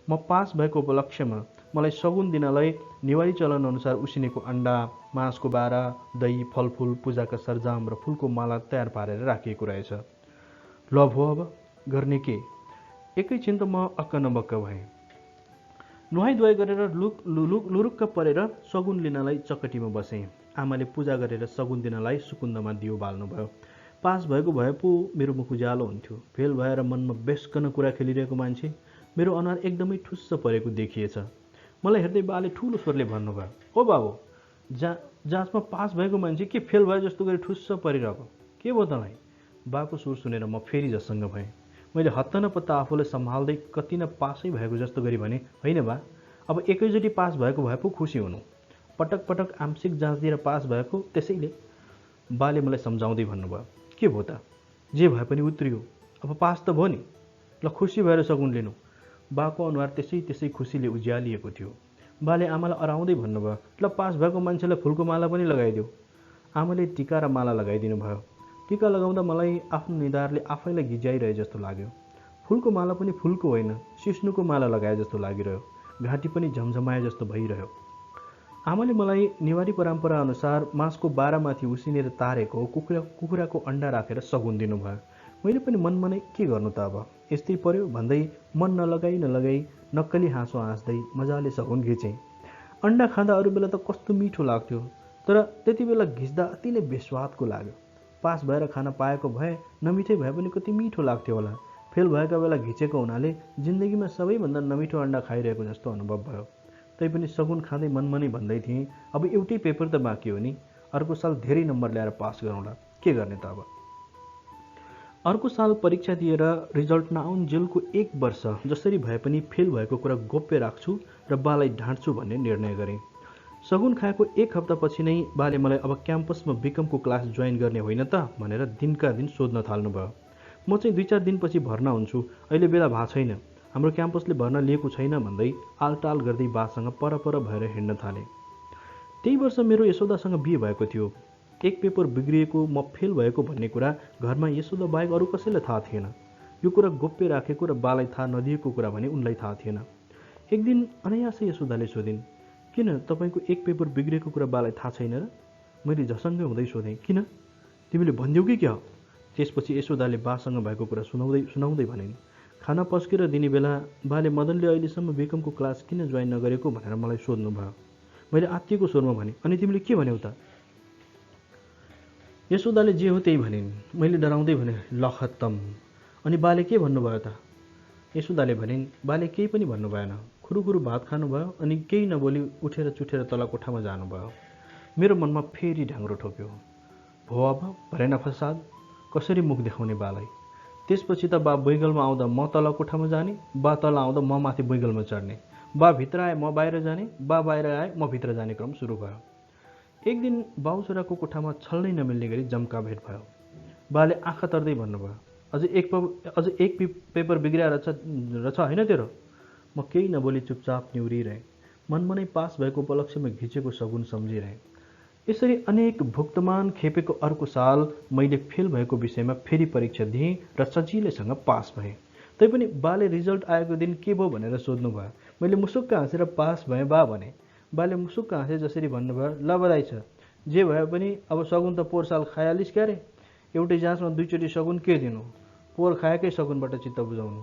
म पास भएको उपलक्ष्यमा मलाई सगुन दिनलाई नेवारी चलन अनुसार उसिनेको अन्डा, मासको बारा, दही, फलफुल, पूजाका सरजाम र फुलको माला तयार पारेर राखिएको रहेछ। ल भो अब गर्ने के? एकैछिन त म अक्क नबक्क भएँ। नुहाई धुवाई गरेर लुरुक्क परेर सगुन लिनलाई चकटीमा बसेँ। आमाले पूजा गरेर सगुन दिनलाई सुकुन्दमा दियो बाल्नुभयो। पास भएको भए पो मेरो मुख उज्यालो हुन्थ्यो। फेल भएर मनमा बेस्कन कुरा खेलिरहेको मान्छे मेरो अनुहार एकदमै ठुस्स परेको देखिएछ। मलाई हेर्दै बाले ठुलो स्वरले भन्नुभयो, ओ बाबु, जाँचमा पास भएको मान्छे के फेल भयो जस्तो गरी ठुस्स परिरहेको, के भयो तँलाई? बाको सुर सुनेर म फेरि झसङ्ग भएँ। मैले हत्त नपत्ता आफूलाई सम्हाल्दै कति न पासै भएको जस्तो गरी भने, होइन बा, अब एकैचोटि पास भएको भए पो खुसी हुनु। पटक पटक आंशिक जाँच दिएर पास भएको, त्यसैले। बाले मलाई सम्झाउँदै भन्नुभयो, के भयो त? जे भए पनि उत्रियो, अब पास त भयो नि, ल खुसी भएर सगुन लिनु। बाको अनुहार त्यसै खुसीले उज्यालिएको थियो। बाले आमालाई अराउँदै भन्नुभयो, ल पास भएको मान्छेलाई फुलको माला पनि लगाइदेऊ। आमाले टीका र माला लगाइदिनु भयो। टीका लगाउँदा मलाई आफ्नो निधारले आफैलाई गिज्याइरहे जस्तो लाग्यो। फुलको माला पनि फुलको होइन, सिस्नुको माला लगाए जस्तो लागिरह्यो। घाँटी पनि झमझमाए जस्तो भइरह्यो। आमाले मलाई नेवारी परम्परा अनुसार मासको बारामाथि उसिनेर तारेको कुखुराको अन्डा राखेर सगुन दिनुभयो। मैले पनि मनमनै के गर्नु त अब, यस्तै पर्यो भन्दै मन नलगाई नक्कली हाँसो हाँस्दै मजाले सगुन घिचेँ। अन्डा खाँदा अरू बेला त कस्तो मिठो लाग्थ्यो, तर त्यति बेला घिच्दा अति नै बेस्वादको लाग्यो। पास भएर खान पाएको भए नमिठै भए पनि कति मिठो लाग्थ्यो होला। फेल भएका बेला घिचेको हुनाले जिन्दगीमा सबैभन्दा नमिठो अन्डा खाइरहेको जस्तो अनुभव भयो। तैपनि सगुन खाँदै मनमनै भन्दै थिएँ, अब एउटै पेपर त बाँकी हो नि, अर्को साल धेरै नम्बर ल्याएर पास गरौँला, के गर्ने त अब। अर्को साल परीक्षा दिएर रिजल्ट नआउन्जेलको 1 वर्ष जसरी भए पनि फेल भएको कुरा गोप्य राख्छु र बालाई ढाँट्छु भन्ने निर्णय गरेँ। सगुन खाएको 1 हप्तापछि नै बाले मलाई अब क्याम्पसमा बिकमको क्लास जोइन गर्ने होइन त भनेर दिनका दिन सोध्न थाल्नुभयो। म चाहिँ 2-4 दिनपछि भर्ना हुन्छु, अहिले बेला भएको छैन, हाम्रो क्याम्पसले भर्ना लिएको छैन भन्दै आलटाल गर्दै बासँग परपर भएर हिँड्न थालेँ। त्यही वर्ष मेरो यशोदासँग बिहे भएको थियो। 1 पेपर बिग्रिएको, म फेल भएको भन्ने कुरा घरमा यशोदा बाहेक अरू कसैलाई थाहा थिएन। यो कुरा गोप्य राखेको र बालाई थाहा नदिएको कुरा भने उनलाई थाहा थिएन। एक दिन अनायासै यशोदाले सोधिन्, किन तपाईँको 1 पेपर बिग्रेको कुरा बालाई थाहा छैन र? मैले झसङ्गै हुँदै सोधेँ, किन? तिमीले भनिदेऊ कि क्या? त्यसपछि यशोदाले बासँग भएको कुरा सुनाउँदै भनिन्, खाना पस्केर दिने बेला बाले मदनले अहिलेसम्म बिकमको क्लास किन जोइन नगरेको भनेर मलाई सोध्नुभयो। मैले आत्तिएको स्वरमा भने, अनि तिमीले के भन्यौ त? यशोदाले जे हो त्यही भनिन्। मैले डराउँदै भने, ल खत्तम। अनि बाले के भन्नुभयो त? यशोदाले भनिन्, बाले केही पनि भन्नु भएन। खुरुखुरु भात खानुभयो अनि केही नबोली उठेर चुठेर तल कोठामा जानुभयो। मेरो मनमा फेरि ढ्याङ्ग्रो ठोक्यो। भो अब भरेन फसाद, कसरी मुख देखाउने बालाई? त्यसपछि त बा बुइगलमा आउँदा म तल कोठामा जाने, बा तल आउँदा म माथि बुइगलमा चढ्ने, बा भित्र आए म बाहिर जाने, बा बाहिर आए म भित्र जाने क्रम सुरु भयो। एक दिन बाउ छोराको कोठामा छल्नै नमिल्ने गरी जम्का भेट भयो। बाले आँखा तर्दै भन्नुभयो, अझ एक पेपर बिग्रिया रहेछ होइन तेरो? म केही नबोली चुपचाप निहुरिरहेँ। मनमनै पास भएको उपलक्ष्यमा घिचेको सगुन सम्झिरहेँ। यसरी अनेक भुक्तमान खेपेको अर्को साल मैले फेल भएको विषयमा फेरि परीक्षा दिएँ र सजिलैसँग पास भएँ। तैपनि बाले रिजल्ट आएको दिन के भयो भनेर सोध्नुभयो। मैले मुसुक्क हाँसेर पास भएँ बा भने। बाले मुसुक्क हाँसे जसरी भन्नुभयो, ल बधाई छ, जे भए पनि अब सगुन त पोहोर साल खाइहालिस् क्यारे, एउटै जाँचमा 2 चोटि सगुन के दिनु, पोहोर खाएकै सगुनबाट चित्त बुझाउनु।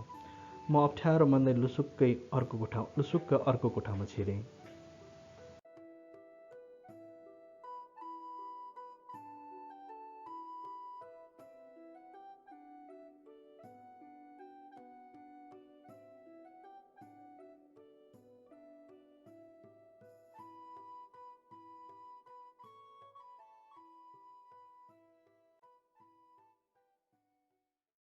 म अप्ठ्यारो मान्दै लुसुक्क अर्को कोठामा छिरेँ।